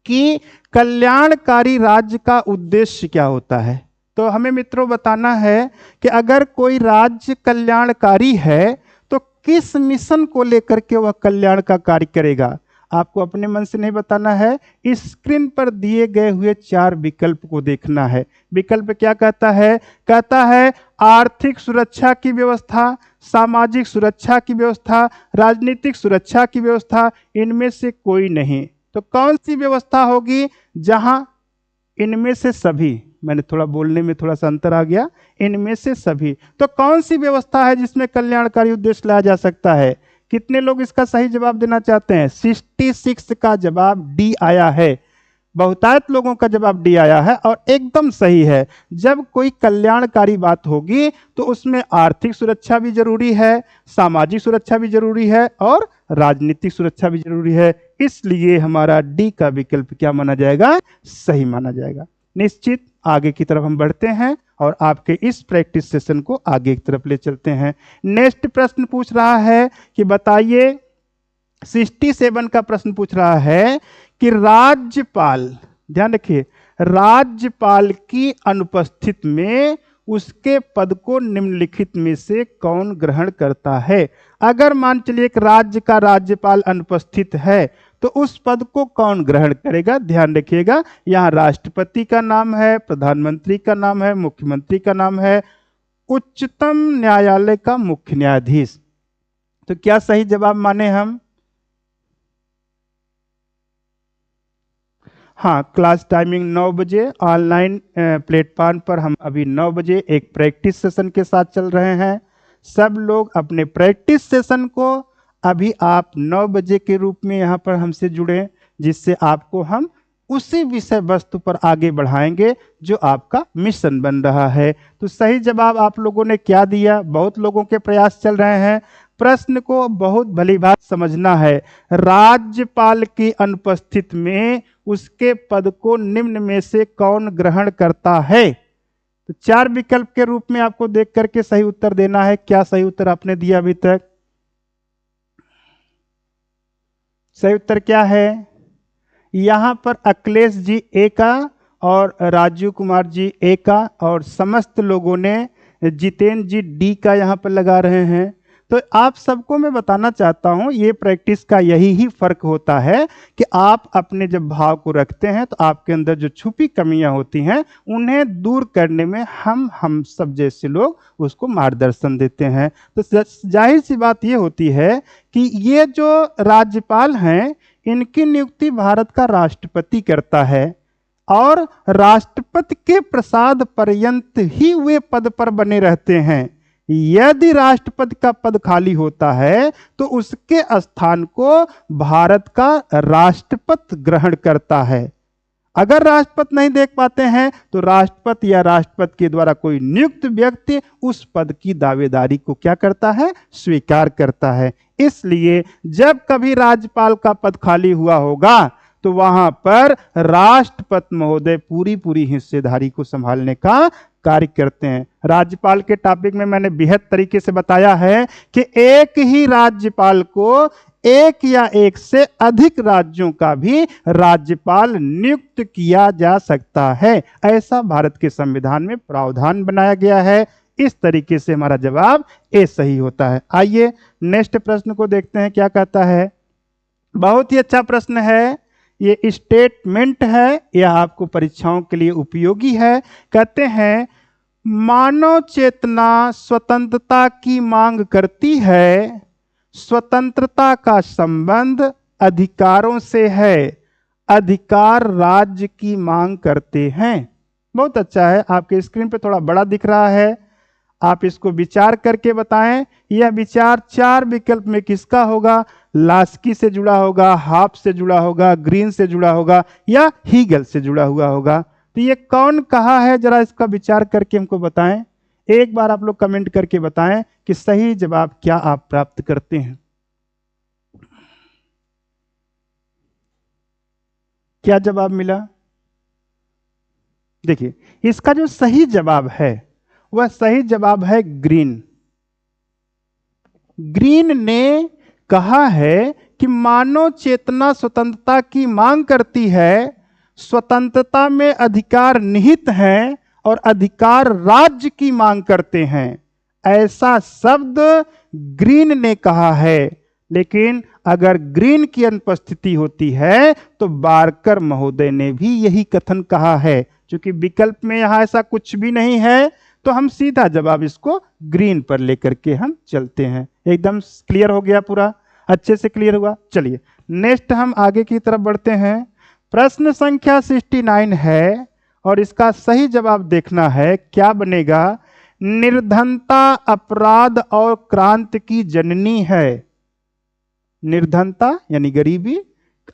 कि कल्याणकारी राज्य का उद्देश्य क्या होता है? तो हमें मित्रों बताना है कि अगर कोई राज्य कल्याणकारी है तो किस मिशन को लेकर के वह कल्याण का कार्य करेगा? आपको अपने मन से नहीं बताना है, इस स्क्रीन पर दिए गए हुए 4 विकल्प को देखना है। विकल्प क्या कहता है? कहता है आर्थिक सुरक्षा की व्यवस्था, सामाजिक सुरक्षा की व्यवस्था, राजनीतिक सुरक्षा की व्यवस्था, इनमें से कोई नहीं। तो कौन सी व्यवस्था होगी जहां इनमें से सभी, मैंने थोड़ा बोलने में थोड़ा सा अंतर आ गया, इनमें से सभी। तो कौन सी व्यवस्था है जिसमें कल्याणकारी उद्देश्य लाया जा सकता है? कितने लोग इसका सही जवाब देना चाहते हैं? 66 का जवाब डी आया है। बहुतायत लोगों का जवाब डी आया है और एकदम सही है। जब कोई कल्याणकारी बात होगी तो उसमें आर्थिक सुरक्षा भी जरूरी है, सामाजिक सुरक्षा भी जरूरी है और राजनीतिक सुरक्षा भी जरूरी है। इसलिए हमारा डी का विकल्प क्या माना जाएगा, सही माना जाएगा। निश्चित आगे की तरफ हम बढ़ते हैं और आपके इस प्रैक्टिस सेशन को आगे की तरफ ले चलते हैं। नेक्स्ट प्रश्न पूछ रहा है कि बताइए, 67 का प्रश्न पूछ रहा है कि राज्यपाल, ध्यान रखिए, राज्यपाल की अनुपस्थित में उसके पद को निम्नलिखित में से कौन ग्रहण करता है। अगर मान चलिए एक राज्य का राज्यपाल अनुपस्थित है तो उस पद को कौन ग्रहण करेगा। ध्यान रखिएगा, यहाँ राष्ट्रपति का नाम है, प्रधानमंत्री का नाम है, मुख्यमंत्री का नाम है, उच्चतम न्यायालय का मुख्य न्यायाधीश। तो क्या सही जवाब माने हम? हाँ, क्लास टाइमिंग 9 बजे, ऑनलाइन प्लेटफॉर्म पर हम अभी 9 बजे एक प्रैक्टिस सेशन के साथ चल रहे हैं। सब लोग अपने प्रैक्टिस सेशन को अभी आप 9 बजे के रूप में यहाँ पर हमसे जुड़ें, जिससे आपको हम उसी विषय वस्तु पर आगे बढ़ाएंगे जो आपका मिशन बन रहा है। तो सही जवाब आप लोगों ने क्या दिया? बहुत लोगों के प्रयास चल रहे हैं। प्रश्न को बहुत भली बात समझना है। राज्यपाल की अनुपस्थित में उसके पद को निम्न में से कौन ग्रहण करता है? तो 4 विकल्प के रूप में आपको देख करके सही उत्तर देना है। क्या सही उत्तर आपने दिया अभी तक? सही उत्तर क्या है? यहां पर अखिलेश जी ए का और राजीव कुमार जी ए का और समस्त लोगों ने जितेंद्र जी डी का यहां पर लगा रहे हैं। तो आप सबको मैं बताना चाहता हूं, ये प्रैक्टिस का यही ही फर्क होता है कि आप अपने जब भाव को रखते हैं तो आपके अंदर जो छुपी कमियां होती हैं उन्हें दूर करने में हम सब जैसे लोग उसको मार्गदर्शन देते हैं। तो जाहिर सी बात ये होती है कि ये जो राज्यपाल हैं इनकी नियुक्ति भारत का राष्ट्रपति करता है और राष्ट्रपति के प्रसाद पर्यंत ही वे पद पर बने रहते हैं। यदि राष्ट्रपति का पद खाली होता है तो उसके स्थान को भारत का राष्ट्रपति ग्रहण करता है। अगर राष्ट्रपति नहीं देख पाते हैं तो राष्ट्रपति या राष्ट्रपति के द्वारा कोई नियुक्त व्यक्ति उस पद की दावेदारी को क्या करता है? स्वीकार करता है। इसलिए जब कभी राज्यपाल का पद खाली हुआ होगा तो वहां पर राष्ट्रपति महोदय पूरी हिस्सेदारी को संभालने का कार्य करते हैं। राज्यपाल के टॉपिक में मैंने बेहद तरीके से बताया है कि एक ही राज्यपाल को एक या एक से अधिक राज्यों का भी राज्यपाल नियुक्त किया जा सकता है। ऐसा भारत के संविधान में प्रावधान बनाया गया है। इस तरीके से हमारा जवाब ए सही होता है। आइए नेक्स्ट प्रश्न को देखते हैं क्या कहता है। बहुत ही अच्छा प्रश्न है, ये स्टेटमेंट है, यह आपको परीक्षाओं के लिए उपयोगी है। कहते हैं मानव चेतना स्वतंत्रता की मांग करती है, स्वतंत्रता का संबंध अधिकारों से है, अधिकार राज्य की मांग करते हैं। बहुत अच्छा है, आपके स्क्रीन पे थोड़ा बड़ा दिख रहा है, आप इसको विचार करके बताएं। यह विचार 4 विकल्प में किसका होगा? लास्की से जुड़ा होगा, हाफ से जुड़ा होगा, ग्रीन से जुड़ा होगा या हीगल से जुड़ा हुआ होगा। तो ये कौन कहा है, जरा इसका विचार करके हमको बताएं। एक बार आप लोग कमेंट करके बताएं कि सही जवाब क्या आप प्राप्त करते हैं। क्या जवाब मिला? देखिए, इसका जो सही जवाब है वह सही जवाब है ग्रीन। ग्रीन ने कहा है कि मानव चेतना स्वतंत्रता की मांग करती है, स्वतंत्रता में अधिकार निहित हैं और अधिकार राज्य की मांग करते हैं। ऐसा शब्द ग्रीन ने कहा है। लेकिन अगर ग्रीन की अनुपस्थिति होती है तो बारकर महोदय ने भी यही कथन कहा है। क्योंकि विकल्प में यहां ऐसा कुछ भी नहीं है तो हम सीधा जवाब इसको ग्रीन पर लेकर के हम चलते हैं। एकदम क्लियर हो गया, पूरा अच्छे से क्लियर हुआ। चलिए नेक्स्ट हम आगे की तरफ बढ़ते हैं। प्रश्न संख्या 69 है और इसका सही जवाब देखना है। क्या बनेगा? निर्धनता अपराध और क्रांति की जननी है। निर्धनता यानी गरीबी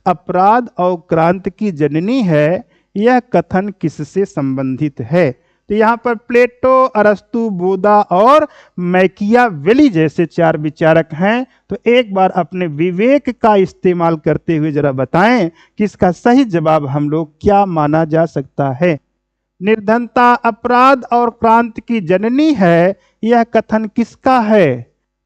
अपराध और क्रांति की जननी है, यह कथन किससे संबंधित है? तो यहाँ पर प्लेटो, अरस्तु, बोधा और मैकियावेली जैसे 4 विचारक हैं। तो एक बार अपने विवेक का इस्तेमाल करते हुए जरा बताएं कि इसका सही जवाब हम लोग क्या माना जा सकता है। निर्धनता अपराध और क्रांति की जननी है, यह कथन किसका है?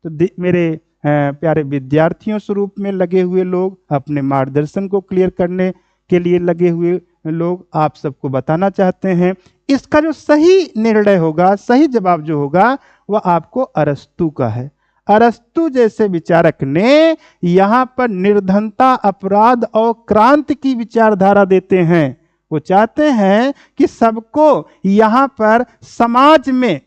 तो मेरे प्यारे विद्यार्थियों स्वरूप में लगे हुए लोग, अपने मार्गदर्शन को क्लियर करने के लिए लगे हुए लोग, आप सबको बताना चाहते हैं इसका जो सही निर्णय होगा, सही जवाब जो होगा वह आपको अरस्तु का है। अरस्तु जैसे विचारक ने यहाँ पर निर्धनता अपराध और क्रांति की विचारधारा देते हैं। वो चाहते हैं कि सबको यहाँ पर समाज में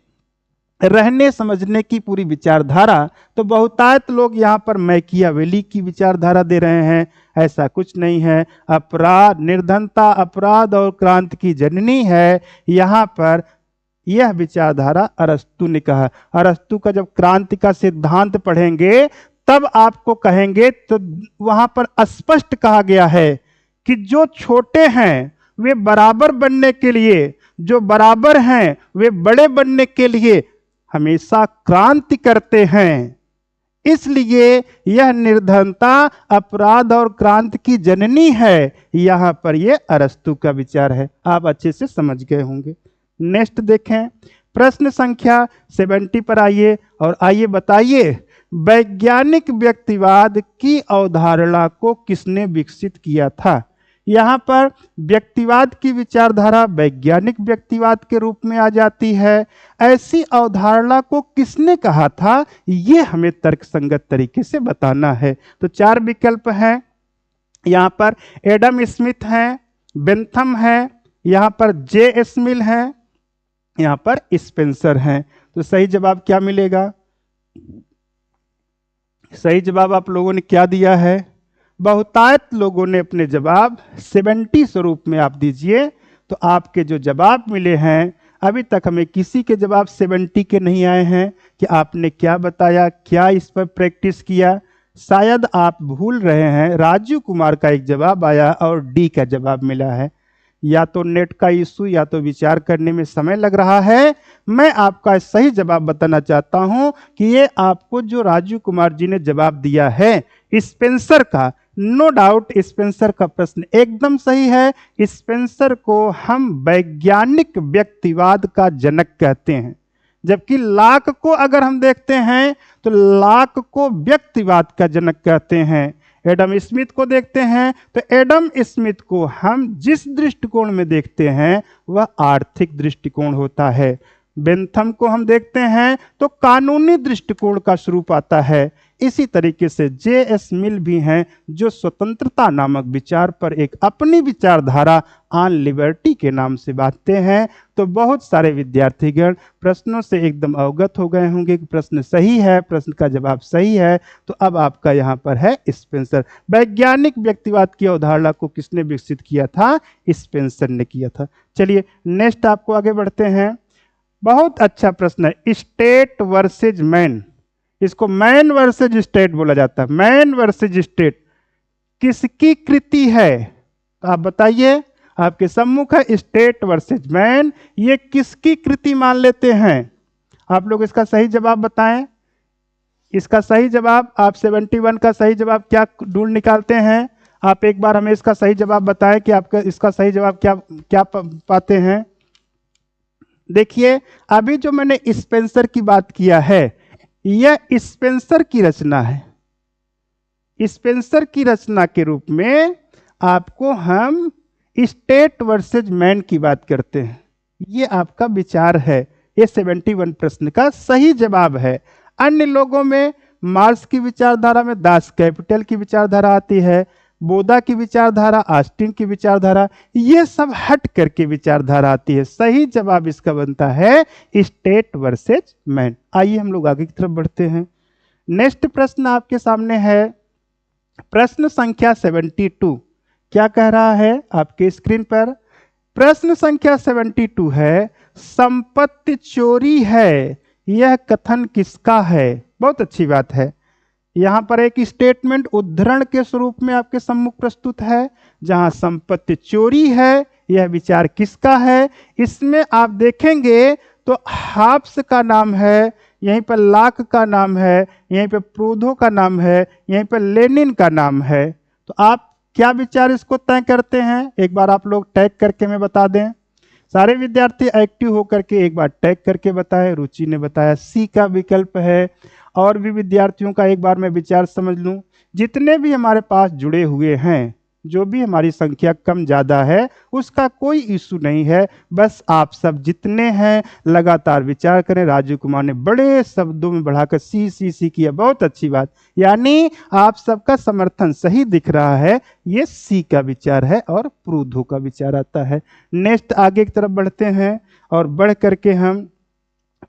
रहने समझने की पूरी विचारधारा। तो बहुतायत लोग यहाँ पर मैकियावेली की विचारधारा दे रहे हैं, ऐसा कुछ नहीं है। अपराध, निर्धनता अपराध और क्रांति की जननी है, यहाँ पर यह विचारधारा अरस्तु ने कहा। अरस्तु का जब क्रांति का सिद्धांत पढ़ेंगे तब आपको कहेंगे, तो वहां पर स्पष्ट कहा गया है कि जो छोटे हैं वे बराबर बनने के लिए, जो बराबर हैं वे बड़े बनने के लिए हमेशा क्रांति करते हैं। इसलिए यह निर्धनता अपराध और क्रांति की जननी है। यहां पर यह अरस्तु का विचार है। आप अच्छे से समझ गए होंगे। नेक्स्ट देखें, प्रश्न संख्या 70 पर आइए और आइए बताइए, वैज्ञानिक व्यक्तिवाद की अवधारणा को किसने विकसित किया था? यहाँ पर व्यक्तिवाद की विचारधारा वैज्ञानिक व्यक्तिवाद के रूप में आ जाती है। ऐसी अवधारणा को किसने कहा था, ये हमें तर्कसंगत तरीके से बताना है। तो 4 विकल्प हैं यहाँ पर। एडम स्मिथ हैं, बेंथम है, यहाँ पर जे स्मिल है, यहाँ पर स्पेंसर हैं। तो सही जवाब क्या मिलेगा? सही जवाब आप लोगों ने क्या दिया है? बहुतायत लोगों ने अपने जवाब 70 स्वरूप में आप दीजिए। तो आपके जो जवाब मिले हैं, अभी तक हमें किसी के जवाब 70 के नहीं आए हैं कि आपने क्या बताया, क्या इस पर प्रैक्टिस किया। शायद आप भूल रहे हैं, राजू कुमार का एक जवाब आया और डी का जवाब मिला है। या तो नेट का इशू या तो विचार करने में समय लग रहा है। मैं आपका सही जवाब बताना चाहता हूं कि ये आपको जो राजू कुमार जी ने जवाब दिया है स्पेंसर का, नो डाउट स्पेंसर का प्रश्न एकदम सही है। स्पेंसर को हम वैज्ञानिक व्यक्तिवाद का जनक कहते हैं, जबकि लाक को अगर हम देखते हैं तो लाक को व्यक्तिवाद का जनक कहते हैं। एडम स्मिथ को देखते हैं तो एडम स्मिथ को हम जिस दृष्टिकोण में देखते हैं वह आर्थिक दृष्टिकोण होता है। बेंथम को हम देखते हैं तो कानूनी दृष्टिकोण का स्वरूप आता है। इसी तरीके से जे.एस. मिल भी हैं जो स्वतंत्रता नामक विचार पर एक अपनी विचारधारा ऑन लिबर्टी के नाम से बांटते हैं। तो बहुत सारे विद्यार्थीगण प्रश्नों से एकदम अवगत हो गए होंगे कि प्रश्न सही है, प्रश्न का जवाब सही है। तो अब आपका यहाँ पर है स्पेंसर। वैज्ञानिक व्यक्तिवाद की अवधारणा को किसने विकसित किया था? स्पेंसर ने किया था। चलिए नेक्स्ट आपको आगे बढ़ते हैं। बहुत अच्छा प्रश्न है, स्टेट वर्सेज मैन। इसको मैन वर्सेज स्टेट बोला जाता है। मैन वर्सेज स्टेट किसकी कृति है? तो आप बताइए, आपके सम्मुख है स्टेट वर्सेज मैन। ये किसकी कृति मान लेते हैं? आप लोग इसका सही जवाब बताएं। इसका सही जवाब आप 71 का सही जवाब क्या ढूंढ निकालते हैं? आप एक बार हमें इसका सही जवाब बताएं कि आपका इसका सही जवाब क्या पाते हैं। देखिए, अभी जो मैंने स्पेंसर की बात किया है यह स्पेंसर की रचना है। स्पेंसर की रचना के रूप में आपको हम स्टेट वर्सेज मैन की बात करते हैं। ये आपका विचार है। ये 71 प्रश्न का सही जवाब है। अन्य लोगों में मार्क्स की विचारधारा में दास कैपिटल की विचारधारा आती है, बोधा की विचारधारा, ऑस्टिन की विचारधारा, ये सब हट करके विचारधारा आती है। सही जवाब इसका बनता है स्टेट वर्सेज मैन। आइए हम लोग आगे की तरफ बढ़ते हैं। नेक्स्ट प्रश्न आपके सामने है, प्रश्न संख्या 72। क्या कह रहा है आपके स्क्रीन पर? प्रश्न संख्या 72 है, संपत्ति चोरी है, यह कथन किसका है? बहुत अच्छी बात है। यहाँ पर एक स्टेटमेंट उद्धरण के स्वरूप में आपके सम्मुख प्रस्तुत है, जहां संपत्ति चोरी है, यह विचार किसका है? इसमें आप देखेंगे तो हाब्स का नाम है, यहीं पर लाक का नाम है, यहीं पर प्रूदो का नाम है, यहीं पर लेनिन का नाम है। तो आप क्या विचार इसको तय करते हैं? एक बार आप लोग टैग करके मैं बता दें। सारे विद्यार्थी एक्टिव होकर के एक बार टैग करके बताएं। रुचि ने बताया सी का विकल्प है। और भी विद्यार्थियों का एक बार मैं विचार समझ लूं। जितने भी हमारे पास जुड़े हुए हैं, जो भी हमारी संख्या कम ज़्यादा है, उसका कोई इशू नहीं है। बस आप सब जितने हैं लगातार विचार करें। राजीव कुमार ने बड़े शब्दों में बढ़ाकर सी किया, बहुत अच्छी बात। यानी आप सबका समर्थन सही दिख रहा है। ये सी का विचार है और प्रूधो का विचार आता है। नेक्स्ट आगे की तरफ बढ़ते हैं और बढ़ करके हम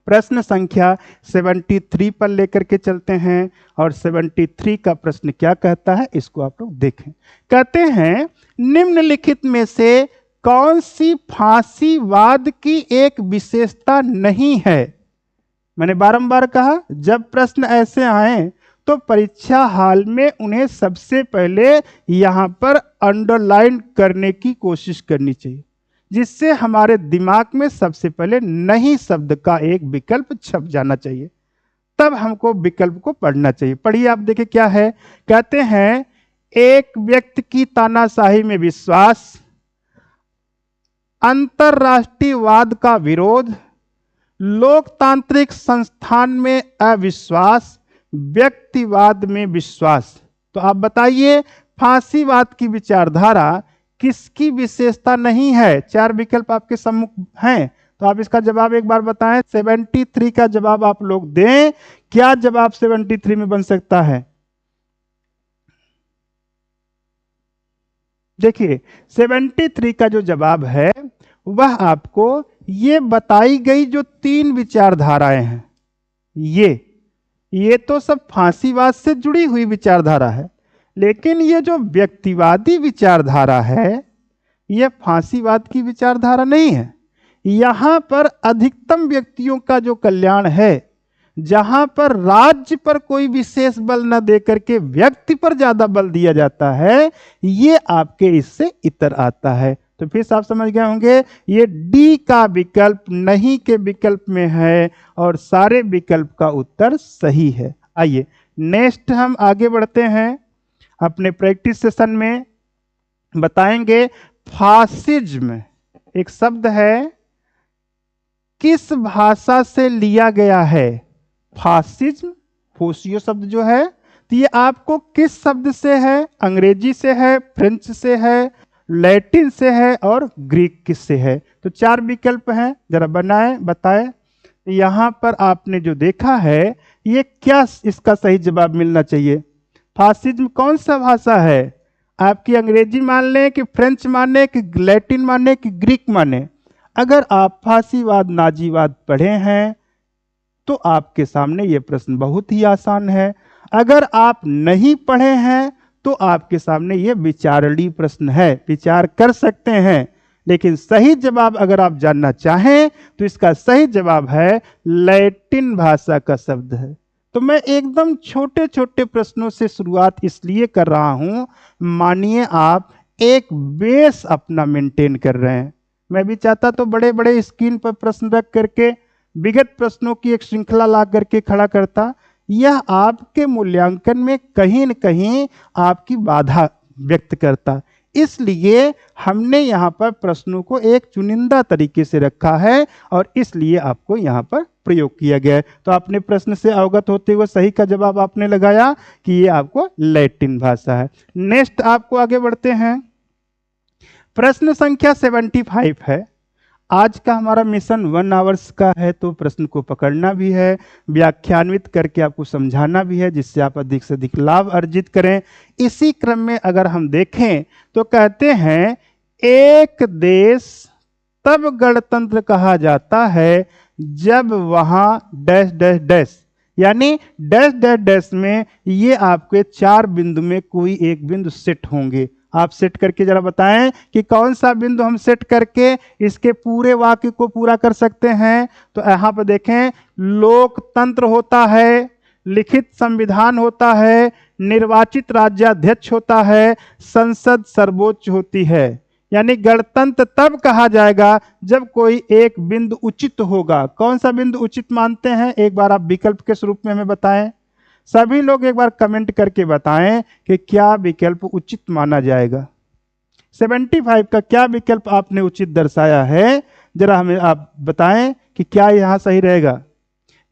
प्रश्न संख्या 73 पर लेकर के चलते हैं। और 73 का प्रश्न क्या कहता है, इसको आप लोग देखें। कहते हैं निम्नलिखित में से कौन सी फांसीवाद की एक विशेषता नहीं है? मैंने बारंबार कहा, जब प्रश्न ऐसे आए तो परीक्षा हाल में उन्हें सबसे पहले यहां पर अंडरलाइन करने की कोशिश करनी चाहिए, जिससे हमारे दिमाग में सबसे पहले नहीं शब्द का एक विकल्प छप जाना चाहिए। तब हमको विकल्प को पढ़ना चाहिए। पढ़िए, आप देखिए क्या है। कहते हैं एक व्यक्ति की तानाशाही में विश्वास, अंतरराष्ट्रीयवाद का विरोध, लोकतांत्रिक संस्थान में अविश्वास, व्यक्तिवाद में विश्वास। तो आप बताइए फांसीवाद की विचारधारा किसकी विशेषता नहीं है? चार विकल्प आपके सम्मुख हैं, तो आप इसका जवाब एक बार बताएं। 73 का जवाब आप लोग दें। क्या जवाब 73 में बन सकता है? देखिए 73 का जो जवाब है वह आपको ये बताई गई जो तीन विचारधाराएं हैं, ये तो सब फांसीवाद से जुड़ी हुई विचारधारा है, लेकिन ये जो व्यक्तिवादी विचारधारा है यह फांसीवाद की विचारधारा नहीं है। यहां पर अधिकतम व्यक्तियों का जो कल्याण है, जहां पर राज्य पर कोई विशेष बल न देकर के व्यक्ति पर ज्यादा बल दिया जाता है, ये आपके इससे इतर आता है। तो फिर आप समझ गए होंगे ये डी का विकल्प नहीं के विकल्प में है और सारे विकल्प का उत्तर सही है। आइए नेक्स्ट हम आगे बढ़ते हैं। अपने प्रैक्टिस सेशन में बताएंगे फासिज्म एक शब्द है, किस भाषा से लिया गया है? फासिज्म, फोसियो शब्द जो है, तो ये आपको किस शब्द से है? अंग्रेजी से है, फ्रेंच से है, लैटिन से है और ग्रीक किस से है? तो चार विकल्प हैं, जरा बताएं। यहां पर आपने जो देखा है ये क्या इसका सही जवाब मिलना चाहिए? फासिज्म कौन सा भाषा है? आपकी अंग्रेजी मान लें कि फ्रेंच माने कि लैटिन माने कि ग्रीक माने? अगर आप फांसीवाद नाजीवाद पढ़े हैं तो आपके सामने ये प्रश्न बहुत ही आसान है। अगर आप नहीं पढ़े हैं तो आपके सामने ये विचारणीय प्रश्न है, विचार कर सकते हैं। लेकिन सही जवाब अगर आप जानना चाहें तो इसका सही जवाब है लैटिन भाषा का शब्द है। तो मैं एकदम छोटे छोटे प्रश्नों से शुरुआत इसलिए कर रहा हूं, मानिए आप एक बेस अपना मेंटेन कर रहे हैं। मैं भी चाहता तो बड़े बड़े स्क्रीन पर प्रश्न रख करके विगत प्रश्नों की एक श्रृंखला ला करके खड़ा करता। यह आपके मूल्यांकन में कहीं न कहीं आपकी बाधा व्यक्त करता। इसलिए हमने यहाँ पर प्रश्नों को एक चुनिंदा तरीके से रखा है और इसलिए आपको यहाँ पर प्रयोग किया गया है। तो आपने प्रश्न से अवगत होते हुए सही का जवाब आपने लगाया कि ये आपको लैटिन भाषा है। नेक्स्ट आपको आगे बढ़ते हैं। प्रश्न संख्या 75 है। आज का हमारा मिशन 1 आवर्स का है, तो प्रश्न को पकड़ना भी है, व्याख्यान्वित करके आपको समझाना भी है, जिससे आप अधिक से अधिक लाभ अर्जित करें। इसी क्रम में अगर हम देखें तो कहते हैं एक देश तब गणतंत्र कहा जाता है जब वहां डैश डैश डैश, यानी डैश डैश डैश में ये आपके 4 बिंदु में कोई एक बिंदु सेट होंगे। आप सेट करके जरा बताएं कि कौन सा बिंदु हम सेट करके इसके पूरे वाक्य को पूरा कर सकते हैं। तो यहां पर देखें लोकतंत्र होता है, लिखित संविधान होता है, निर्वाचित राज्याध्यक्ष होता है, संसद सर्वोच्च होती है। यानी गणतंत्र तब कहा जाएगा जब कोई एक बिंदु उचित होगा। कौन सा बिंदु उचित मानते हैं, एक बार आप विकल्प के स्वरूप में हमें बताएं। सभी लोग एक बार कमेंट करके बताएं कि क्या विकल्प उचित माना जाएगा। 75 का क्या विकल्प आपने उचित दर्शाया है, जरा हमें आप बताएं कि क्या यहां सही रहेगा।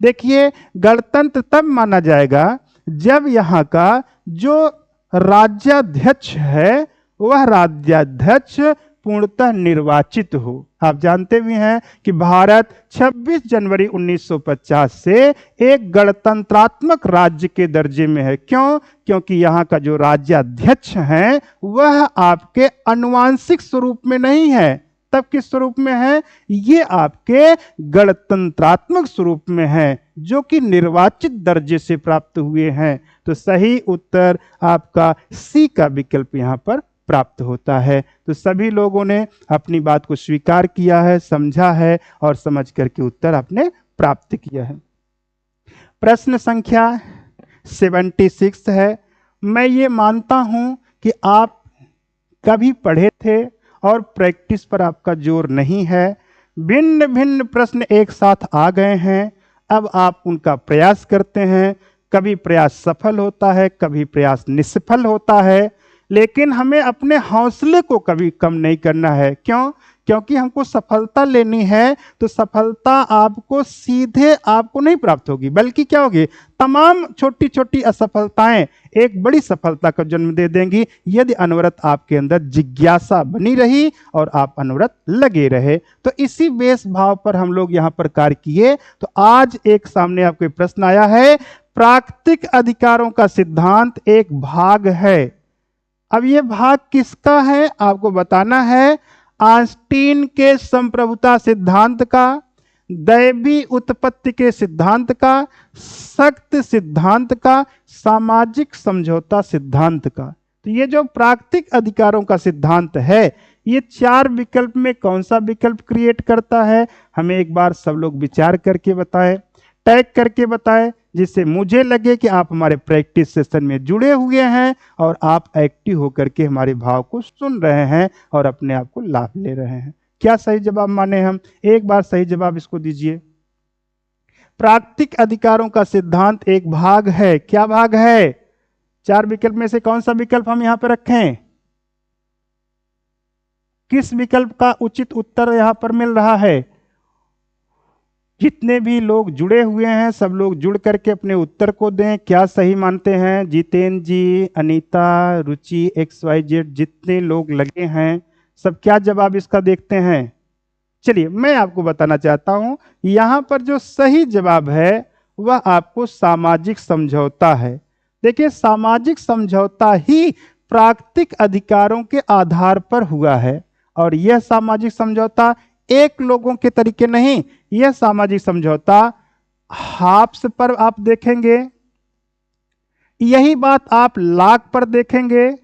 देखिए, गणतंत्र तब माना जाएगा जब यहां का जो राज्याध्यक्ष है वह राज्याध्यक्ष पूर्णतः निर्वाचित हो। आप जानते भी हैं कि भारत 26 जनवरी 1950 से एक गणतंत्रात्मक राज्य के दर्जे में है। क्यों? क्योंकि यहाँ का जो राज्याध्यक्ष है वह आपके आनुवांशिक स्वरूप में नहीं है। तब किस स्वरूप में है? ये आपके गणतंत्रात्मक स्वरूप में है, जो कि निर्वाचित दर्जे से प्राप्त हुए हैं। तो सही उत्तर आपका सी का विकल्प यहाँ पर प्राप्त होता है। तो सभी लोगों ने अपनी बात को स्वीकार किया है, समझा है और समझ करके उत्तर आपने प्राप्त किया है। प्रश्न संख्या 76 है। मैं ये मानता हूं कि आप कभी पढ़े थे और प्रैक्टिस पर आपका जोर नहीं है। भिन्न भिन्न प्रश्न एक साथ आ गए हैं, अब आप उनका प्रयास करते हैं। कभी प्रयास सफल होता है, कभी प्रयास निष्फल होता है, लेकिन हमें अपने हौसले को कभी कम नहीं करना है। क्यों? क्योंकि हमको सफलता लेनी है, तो सफलता आपको सीधे आपको नहीं प्राप्त होगी, बल्कि क्या होगी, तमाम छोटी छोटी असफलताएं एक बड़ी सफलता का जन्म दे देंगी, यदि अनवरत आपके अंदर जिज्ञासा बनी रही और आप अनवरत लगे रहे। तो इसी बेस भाव पर हम लोग यहाँ पर कार्य किए। तो आज एक सामने आपको प्रश्न आया है, प्राकृतिक अधिकारों का सिद्धांत एक भाग है। अब यह भाग किसका है आपको बताना है। आइंस्टीन के संप्रभुता सिद्धांत का, दैवी उत्पत्ति के सिद्धांत का, सख्त सिद्धांत का, सामाजिक समझौता सिद्धांत का। तो ये जो प्राकृतिक अधिकारों का सिद्धांत है, ये चार विकल्प में कौन सा विकल्प क्रिएट करता है, हमें एक बार सब लोग विचार करके बताएं, टैग करके बताएं, जिससे मुझे लगे कि आप हमारे प्रैक्टिस सेशन में जुड़े हुए हैं और आप एक्टिव होकर के हमारे भाव को सुन रहे हैं और अपने आप को लाभ ले रहे हैं। क्या सही जवाब माने हम? एक बार सही जवाब इसको दीजिए। प्राकृतिक अधिकारों का सिद्धांत एक भाग है। क्या भाग है? चार विकल्प में से कौन सा विकल्प हम यहां पर रखें? किस विकल्प का उचित उत्तर यहां पर मिल रहा है? जितने भी लोग जुड़े हुए हैं सब लोग जुड़ करके अपने उत्तर को दें। क्या सही मानते हैं? जितेंद्र जी, अनीता, रुचि, XYZ, जितने लोग लगे हैं सब क्या जवाब इसका देखते हैं। चलिए मैं आपको बताना चाहता हूं, यहां पर जो सही जवाब है वह आपको सामाजिक समझौता है। देखिए, सामाजिक समझौता ही प्राकृतिक अधिकारों के आधार पर हुआ है, और यह सामाजिक समझौता एक लोगों के तरीके नहीं, यह सामाजिक समझौता हाप्स पर आप देखेंगे, यही बात आप लाक पर देखेंगे,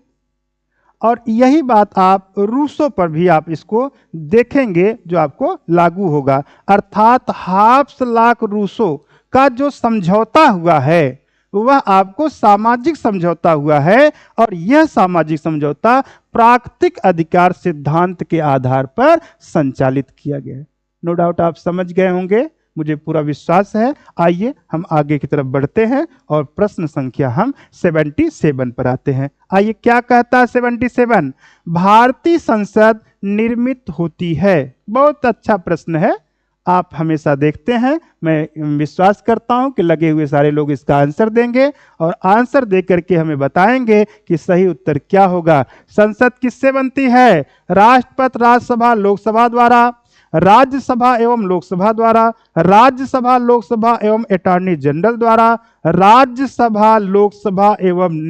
और यही बात आप रूसो पर भी आप इसको देखेंगे जो आपको लागू होगा। अर्थात हाप्स लाक रूसो का जो समझौता हुआ है वह आपको सामाजिक समझौता हुआ है, और यह सामाजिक समझौता प्राकृतिक अधिकार सिद्धांत के आधार पर संचालित किया गया है। नो डाउट आप समझ गए होंगे, मुझे पूरा विश्वास है। आइए हम आगे की तरफ बढ़ते हैं और प्रश्न संख्या हम 77 पर आते हैं। आइए क्या कहता है 77? भारतीय संसद निर्मित होती है। बहुत अच्छा प्रश्न है, आप हमेशा देखते हैं। मैं विश्वास करता हूं कि लगे हुए सारे लोग इसका आंसर देंगे और आंसर दे करके हमें बताएंगे कि सही उत्तर क्या होगा। संसद किससे बनती है? राष्ट्रपति, राज्यसभा, लोकसभा द्वारा, राज्यसभा एवं लोकसभा द्वारा, राज्यसभा, लोकसभा एवं अटॉर्नी जनरल द्वारा, राज्यसभा, लोकसभा एवं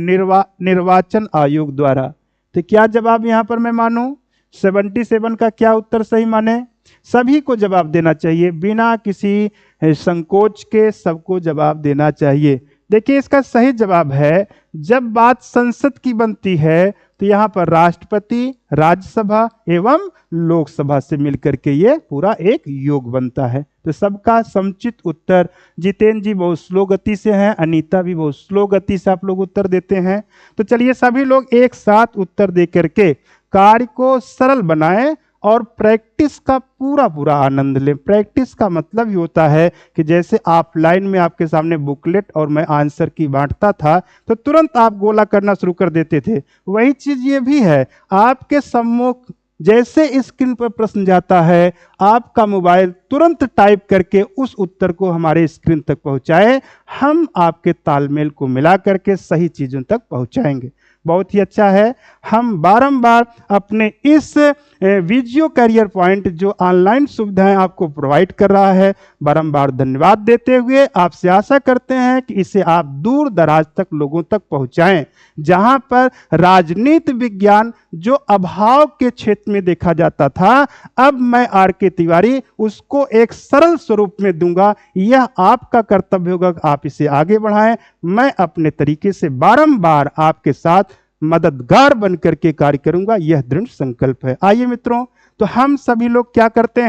निर्वाचन आयोग द्वारा। तो क्या जवाब यहां पर मैं मानूं? 77 का क्या उत्तर सही माने? सभी को जवाब देना चाहिए, बिना किसी संकोच के सबको जवाब देना चाहिए। देखिए इसका सही जवाब है, जब बात संसद की बनती है तो यहाँ पर राष्ट्रपति, राज्यसभा एवं लोकसभा से मिलकर के ये पूरा एक योग बनता है। तो सबका समुचित उत्तर, जितेंद्र जी बहुत स्लो गति से हैं, अनीता भी बहुत स्लो गति से आप लोग उत्तर देते हैं। तो चलिए सभी लोग एक साथ उत्तर दे करके कार्य को सरल बनाएं और प्रैक्टिस का पूरा पूरा आनंद लें। प्रैक्टिस का मतलब ही होता है कि जैसे ऑफलाइन में आपके सामने बुकलेट और मैं आंसर की बांटता था तो तुरंत आप गोला करना शुरू कर देते थे, वही चीज ये भी है। आपके सम्मुख जैसे स्क्रीन पर प्रश्न जाता है, आपका मोबाइल तुरंत टाइप करके उस उत्तर को हमारे स्क्रीन तक पहुंचाए, हम आपके तालमेल को मिला करके सही चीजों तक पहुंचाएंगे। बहुत ही अच्छा है। हम बारंबार अपने इस वीडियो करियर पॉइंट जो ऑनलाइन सुविधाएं आपको प्रोवाइड कर रहा है, बारंबार धन्यवाद देते हुए आपसे आशा करते हैं कि इसे आप दूर दराज तक लोगों तक पहुंचाएं। जहां पर राजनीति विज्ञान जो अभाव के क्षेत्र में देखा जाता था, अब मैं आर.के. तिवारी उसको एक सरल स्वरूप में दूंगा। यह आपका कर्तव्य होगा कि आप इसे आगे बढ़ाएं। मैं अपने तरीके से बारंबार आपके साथ मददगार बनकर के कार्य करूंगा, यह दृढ़ संकल्प है। आइए मित्रों, तो हम सभी लोग क्या करते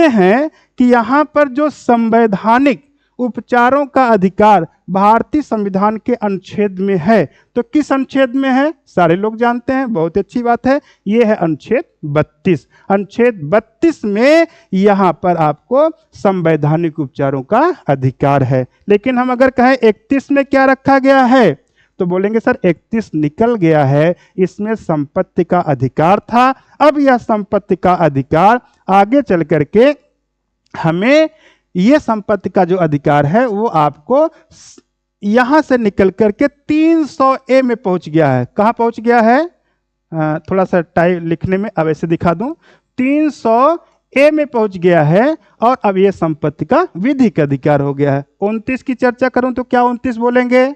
हैं कि यहां पर जो संवैधानिक उपचारों का अधिकार भारतीय संविधान के अनुच्छेद में है, तो किस अनुच्छेद में है सारे लोग जानते हैं, बहुत अच्छी बात है। यह है अनुच्छेद 32। अनुच्छेद 32 में यहां पर आपको संवैधानिक उपचारों का अधिकार है। लेकिन हम अगर कहें 31 में क्या रखा गया है, तो बोलेंगे सर 31 निकल गया है, इसमें संपत्ति का अधिकार था। अब यह संपत्ति का अधिकार आगे चल करके हमें यह संपत्ति का जो अधिकार है वो आपको यहां से निकल करके 300A में पहुंच गया है। कहां पहुंच गया है, थोड़ा सा टाइप लिखने में अब ऐसे दिखा दूं, 300A में पहुंच गया है और अब यह संपत्ति का विधिक अधिकार हो गया है। 29 की चर्चा करूं तो क्या 29 बोलेंगे?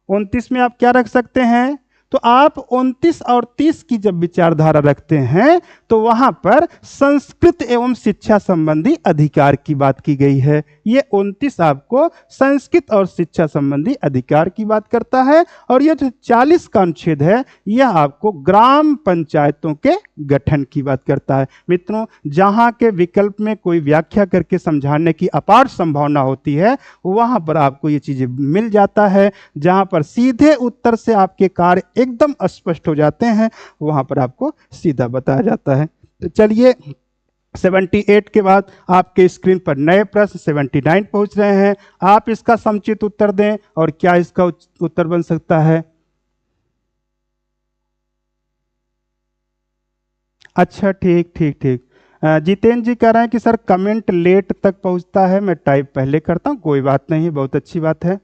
29 में आप क्या रख सकते हैं? तो आप 29 और 30 की जब विचारधारा रखते हैं तो वहां पर संस्कृत एवं शिक्षा संबंधी अधिकार की बात की गई है। ये 29 आपको संस्कृत और शिक्षा संबंधी अधिकार की बात करता है, और ये जो 40 का अनुच्छेद है यह आपको ग्राम पंचायतों के गठन की बात करता है। मित्रों, जहां के विकल्प में कोई व्याख्या करके समझाने की अपार संभावना होती है, वहां पर आपको ये चीजें मिल जाता है। जहां पर सीधे उत्तर से आपके कार्य एकदम स्पष्ट हो जाते हैं, वहां पर आपको सीधा बताया जाता है। तो चलिए 78 के बाद आपके स्क्रीन पर नए प्रश्न 79 पहुंच रहे हैं। आप इसका समुचित उत्तर दें, और क्या इसका उत्तर बन सकता है? अच्छा, ठीक ठीक ठीक। जितेंद्र जी कह रहे हैं कि सर कमेंट लेट तक पहुंचता है, मैं टाइप पहले करता हूं। कोई बात नहीं, बहुत अच्छी बात है।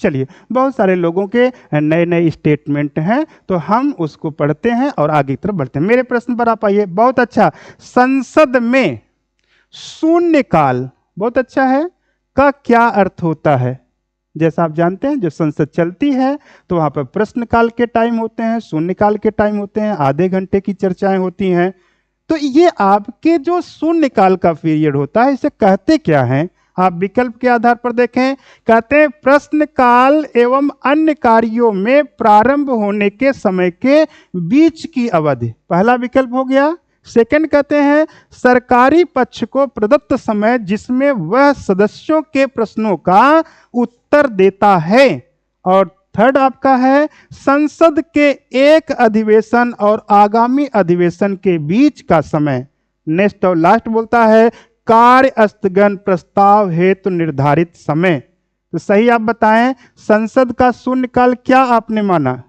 चलिए, बहुत सारे लोगों के नए नए स्टेटमेंट हैं, तो हम उसको पढ़ते हैं और आगे की तरफ बढ़ते हैं। मेरे प्रश्न पर आप आइए। बहुत अच्छा, संसद में शून्यकाल, बहुत अच्छा है, का क्या अर्थ होता है? जैसा आप जानते हैं, जब संसद चलती है तो वहां पर प्रश्नकाल के टाइम होते हैं, शून्यकाल के टाइम होते हैं, आधे घंटे की चर्चाएं होती हैं। तो ये आपके जो शून्यकाल का पीरियड होता है, इसे कहते क्या है? आप विकल्प के आधार पर देखें। कहते हैं प्रश्नकाल एवं अन्य कार्यों में प्रारंभ होने के समय के बीच की अवधि, पहला विकल्प हो गया। सेकंड कहते हैं सरकारी पक्ष को प्रदत्त समय जिसमें वह सदस्यों के प्रश्नों का उत्तर देता है। और थर्ड आपका है संसद के एक अधिवेशन और आगामी अधिवेशन के बीच का समय। नेक्स्ट और लास्ट बोलता है कार्य स्थगन प्रस्ताव हेतु निर्धारित समय। तो सही आप बताएं, संसद का शून्यकाल क्या आपने माना?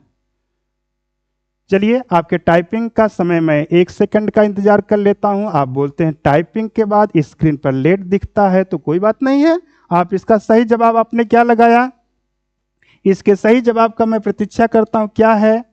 चलिए, आपके टाइपिंग का समय मैं 1 सेकंड का इंतजार कर लेता हूं। आप बोलते हैं टाइपिंग के बाद स्क्रीन पर लेट दिखता है, तो कोई बात नहीं है। आप इसका सही जवाब आपने क्या लगाया? इसके सही जवाब का मैं प्रतीक्षा करता हूं, क्या है?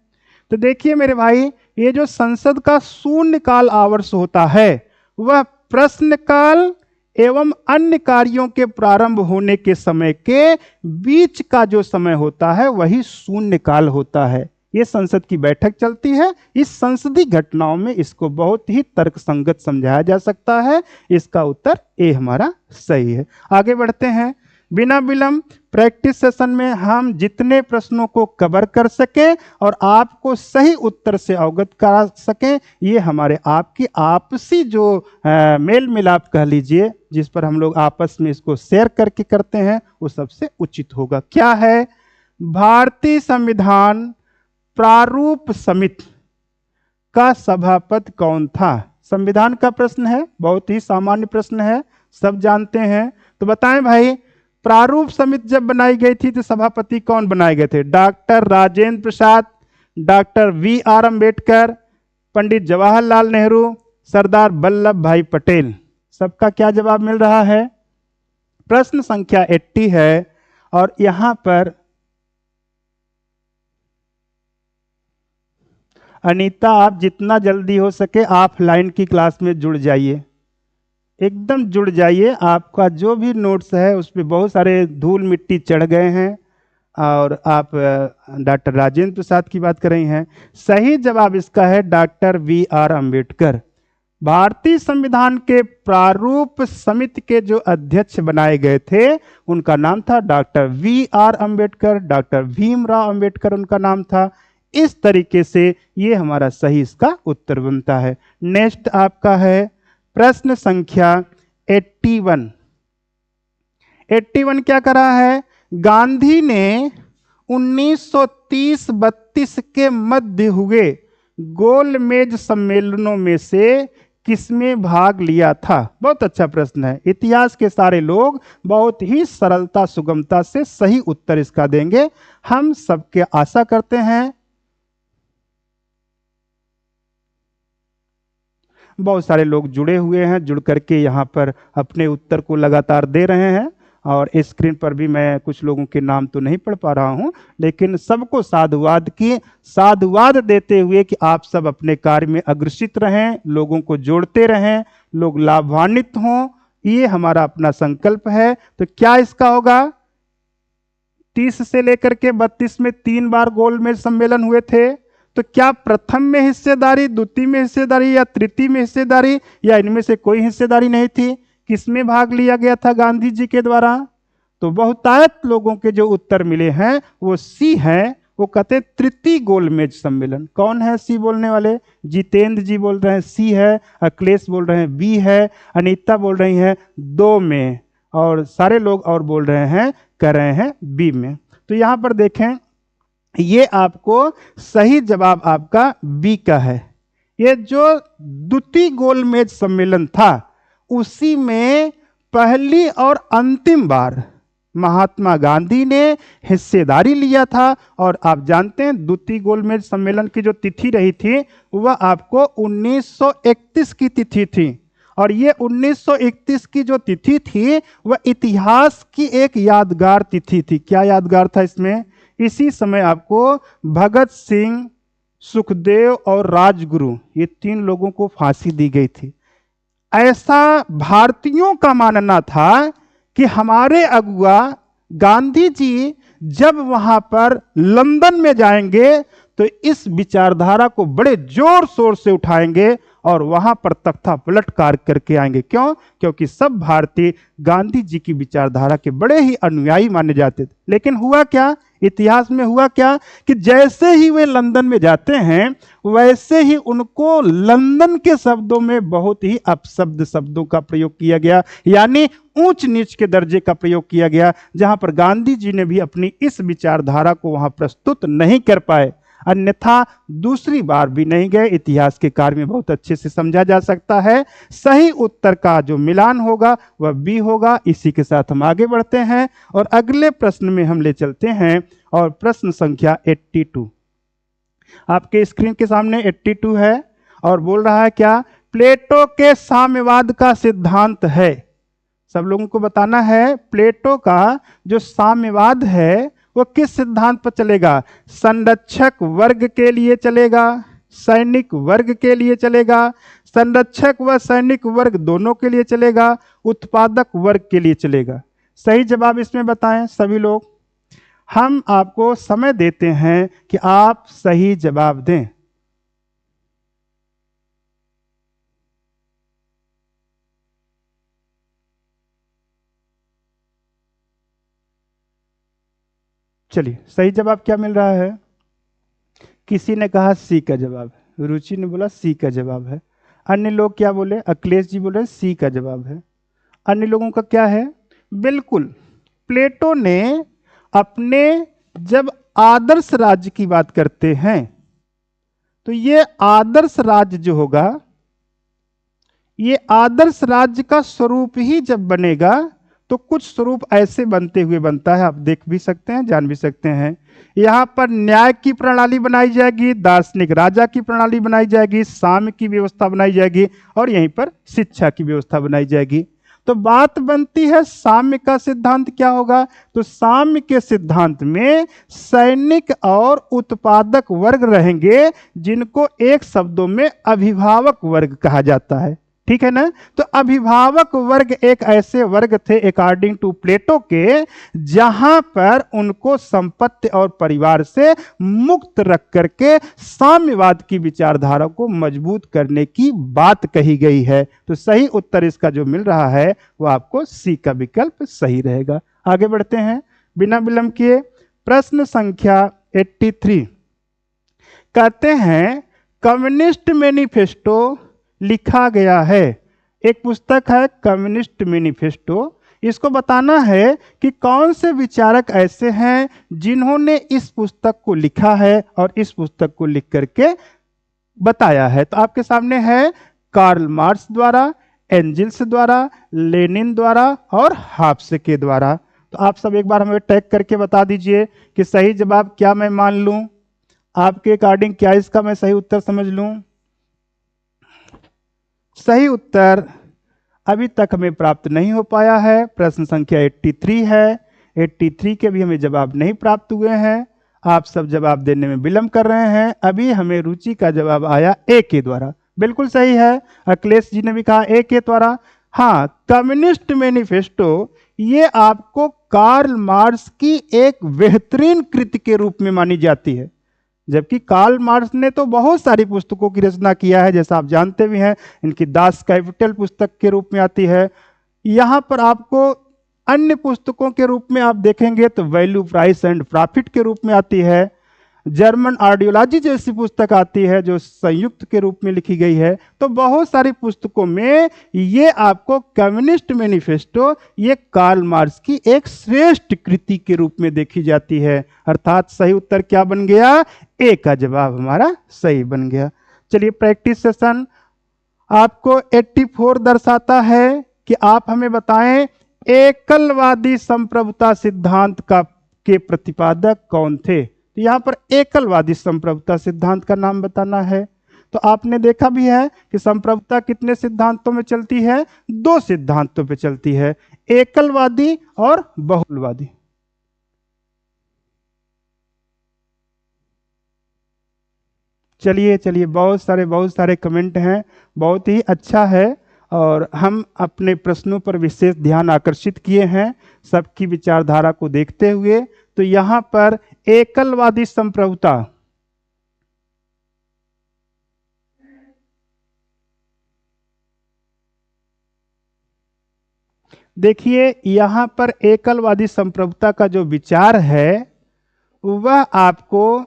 तो देखिए मेरे भाई, ये जो संसद का शून्यकाल आवर्ष होता है वह प्रश्नकाल एवं अन्य कार्यों के प्रारंभ होने के समय के बीच का जो समय होता है वही शून्यकाल होता है। ये संसद की बैठक चलती है। इस संसदीय घटनाओं में इसको बहुत ही तर्कसंगत समझाया जा सकता है। इसका उत्तर ए हमारा सही है। आगे बढ़ते हैं। बिना विलंब प्रैक्टिस सेशन में हम जितने प्रश्नों को कवर कर सकें और आपको सही उत्तर से अवगत करा सकें, ये हमारे आपकी आपसी जो मेल मिलाप कह लीजिए, जिस पर हम लोग आपस में इसको शेयर करके करते हैं, वो सबसे उचित होगा। क्या है? भारतीय संविधान प्रारूप समिति का सभापति कौन था? संविधान का प्रश्न है, बहुत ही सामान्य प्रश्न है, सब जानते हैं। तो बताएं भाई, प्रारूप समिति जब बनाई गई थी तो सभापति कौन बनाए गए थे? Doctor Rajendra Prasad, doctor VR. Ambedkar, Pandit Jawaharlal Nehru, Sardar Vallabh भाई पटेल। सबका क्या जवाब मिल रहा है? प्रश्न संख्या 80 है और यहां पर अनीता, आप जितना जल्दी हो सके ऑफलाइन की क्लास में जुड़ जाइए, एकदम जुड़ जाइए। आपका जो भी नोट्स है उस पर बहुत सारे धूल मिट्टी चढ़ गए हैं। और आप डॉक्टर राजेंद्र प्रसाद की बात कर रही हैं। सही जवाब इसका है डॉक्टर वी.आर. अम्बेडकर। भारतीय संविधान के प्रारूप समिति के जो अध्यक्ष बनाए गए थे उनका नाम था doctor VR. Ambedkar, doctor Bhimrao Ambedkar उनका नाम था। इस तरीके से ये हमारा सही इसका उत्तर बनता है। नेक्स्ट आपका है प्रश्न संख्या 81। 81 क्या करा है? गांधी ने 1930-32 के मध्य हुए गोलमेज सम्मेलनों में से किसमें भाग लिया था? बहुत अच्छा प्रश्न है। इतिहास के सारे लोग बहुत ही सरलता सुगमता से सही उत्तर इसका देंगे, हम सबके आशा करते हैं। बहुत सारे लोग जुड़े हुए हैं, जुड़ करके यहाँ पर अपने उत्तर को लगातार दे रहे हैं। और स्क्रीन पर भी मैं कुछ लोगों के नाम तो नहीं पढ़ पा रहा हूँ, लेकिन सबको साधुवाद देते हुए कि आप सब अपने कार्य में अग्रसित रहें, लोगों को जोड़ते रहें, लोग लाभान्वित हों, ये हमारा अपना संकल्प है। तो क्या इसका होगा? 30 से लेकर के 32 में 3 बार गोलमेज सम्मेलन हुए थे। तो क्या प्रथम में हिस्सेदारी, द्वितीय में हिस्सेदारी या तृतीय में हिस्सेदारी, या इनमें से कोई हिस्सेदारी नहीं थी? किसमें भाग लिया गया था गांधी जी के द्वारा? तो बहुतायत लोगों के जो उत्तर मिले हैं वो सी है। वो कहते हैं तृतीय गोलमेज सम्मेलन। कौन है सी बोलने वाले? जितेंद्र जी बोल रहे हैं सी है, अखिलेश बोल रहे हैं बी है, अनीता बोल रही है 2 में, और सारे लोग और बोल रहे हैं, कर रहे हैं बी में। तो यहां पर देखें, ये आपको सही जवाब आपका बी का है। ये जो द्वितीय गोलमेज सम्मेलन था उसी में पहली और अंतिम बार महात्मा गांधी ने हिस्सेदारी लिया था। और आप जानते हैं द्वितीय गोलमेज सम्मेलन की जो तिथि रही थी वह आपको 1931 की तिथि थी। और ये 1931 की जो तिथि थी वह इतिहास की एक यादगार तिथि थी। क्या यादगार था इसमें? इसी समय आपको भगत सिंह, सुखदेव और राजगुरु, ये 3 लोगों को फांसी दी गई थी। ऐसा भारतीयों का मानना था कि हमारे अगुआ गांधी जी जब वहां पर लंदन में जाएंगे तो इस विचारधारा को बड़े जोर शोर से उठाएंगे और वहां पर तख्ता पलट कार्य करके आएंगे। क्यों? क्योंकि सब भारतीय गांधी जी की विचारधारा के बड़े ही अनुयायी माने जाते थे। लेकिन हुआ क्या? इतिहास में हुआ क्या कि जैसे ही वे लंदन में जाते हैं वैसे ही उनको लंदन के शब्दों में बहुत ही अपशब्द शब्दों का प्रयोग किया गया, यानी ऊंच नीच के दर्जे का प्रयोग किया गया, जहां पर गांधी जी ने भी अपनी इस विचारधारा को वहां प्रस्तुत नहीं कर पाए। अन्यथा दूसरी बार भी नहीं गए। इतिहास के कार्य में बहुत अच्छे से समझा जा सकता है। सही उत्तर का जो मिलान होगा वह बी होगा। इसी के साथ हम आगे बढ़ते हैं और अगले प्रश्न में हम ले चलते हैं। और प्रश्न संख्या 82 आपके स्क्रीन के सामने 82 है और बोल रहा है क्या? प्लेटो के साम्यवाद का सिद्धांत है। सब लोगों को बताना है प्लेटो का जो साम्यवाद है वो किस सिद्धांत पर चलेगा? संरक्षक वर्ग के लिए चलेगा, सैनिक वर्ग के लिए चलेगा, संरक्षक व सैनिक वर्ग दोनों के लिए चलेगा, उत्पादक वर्ग के लिए चलेगा? सही जवाब इसमें बताएं सभी लोग। हम आपको समय देते हैं कि आप सही जवाब दें। चलिए, सही जवाब क्या मिल रहा है? किसी ने कहा सी का जवाब है, रुचि ने बोला सी का जवाब है। अन्य लोग क्या बोले? अखिलेश जी बोले सी का जवाब है। अन्य लोगों का क्या है? बिल्कुल, प्लेटो ने अपने जब आदर्श राज्य की बात करते हैं तो ये आदर्श राज्य जो होगा, ये आदर्श राज्य का स्वरूप ही जब बनेगा तो कुछ स्वरूप ऐसे बनते हुए बनता है, आप देख भी सकते हैं, जान भी सकते हैं। यहां पर न्याय की प्रणाली बनाई जाएगी, दार्शनिक राजा की प्रणाली बनाई जाएगी, साम्य की व्यवस्था बनाई जाएगी और यहीं पर शिक्षा की व्यवस्था बनाई जाएगी। तो बात बनती है साम्य का सिद्धांत क्या होगा? तो साम्य के सिद्धांत में सैनिक और उत्पादक वर्ग रहेंगे, जिनको एक शब्दों में अभिभावक वर्ग कहा जाता है। ठीक है ना? तो अभिभावक वर्ग एक ऐसे वर्ग थे अकॉर्डिंग टू प्लेटो के, जहां पर उनको संपत्ति और परिवार से मुक्त रख करके साम्यवाद की विचारधारा को मजबूत करने की बात कही गई है। तो सही उत्तर इसका जो मिल रहा है वो आपको सी का विकल्प सही रहेगा। आगे बढ़ते हैं बिना विलंब किए। प्रश्न संख्या 83 कहते हैं कम्युनिस्ट मैनिफेस्टो लिखा गया है। एक पुस्तक है कम्युनिस्ट मैनिफेस्टो। इसको बताना है कि कौन से विचारक ऐसे हैं जिन्होंने इस पुस्तक को लिखा है और इस पुस्तक को लिख करके बताया है। तो आपके सामने है कार्ल मार्क्स द्वारा, एंजिल्स द्वारा, लेनिन द्वारा और हाफ्स के द्वारा। तो आप सब एक बार हमें टैग करके बता दीजिए कि सही जवाब क्या मैं मान लूं, आपके अकॉर्डिंग क्या इसका मैं सही उत्तर समझ लूं। सही उत्तर अभी तक हमें प्राप्त नहीं हो पाया है। प्रश्न संख्या 83 है, 83 के भी हमें जवाब नहीं प्राप्त हुए हैं। आप सब जवाब देने में विलंब कर रहे हैं। अभी हमें रुचि का जवाब आया ए के द्वारा, बिल्कुल सही है। अखिलेश जी ने भी कहा ए के द्वारा। हाँ, कम्युनिस्ट मैनिफेस्टो ये आपको कार्ल मार्क्स की एक बेहतरीन कृति के रूप में मानी जाती है, जबकि कार्ल मार्क्स ने तो बहुत सारी पुस्तकों की रचना किया है, जैसा आप जानते भी हैं। इनकी दास कैपिटल पुस्तक के रूप में आती है। यहां पर आपको अन्य पुस्तकों के रूप में आप देखेंगे तो वैल्यू प्राइस एंड प्रॉफिट के रूप में आती है। जर्मन आइडियोलॉजी जैसी पुस्तक आती है जो संयुक्त के रूप में लिखी गई है। तो बहुत सारी पुस्तकों में ये आपको कम्युनिस्ट मैनिफेस्टो ये कार्ल मार्क्स की एक श्रेष्ठ कृति के रूप में देखी जाती है। अर्थात सही उत्तर क्या बन गया? ए का जवाब हमारा सही बन गया। चलिए, प्रैक्टिस सेशन आपको 84 दर्शाता है कि आप हमें बताएं एकलवादी संप्रभुता सिद्धांत का के प्रतिपादक कौन थे। तो यहां पर एकलवादी संप्रभुता सिद्धांत का नाम बताना है। तो आपने देखा भी है कि संप्रभुता कितने सिद्धांतों में चलती है? 2 सिद्धांतों पे चलती है, एकलवादी और बहुलवादी। चलिए चलिए, बहुत सारे कमेंट हैं, बहुत ही अच्छा है। और हम अपने प्रश्नों पर विशेष ध्यान आकर्षित किए हैं सबकी विचारधारा को देखते हुए। तो यहां पर एकलवादी संप्रभुता, देखिए यहां पर एकलवादी संप्रभुता का जो विचार है वह आपको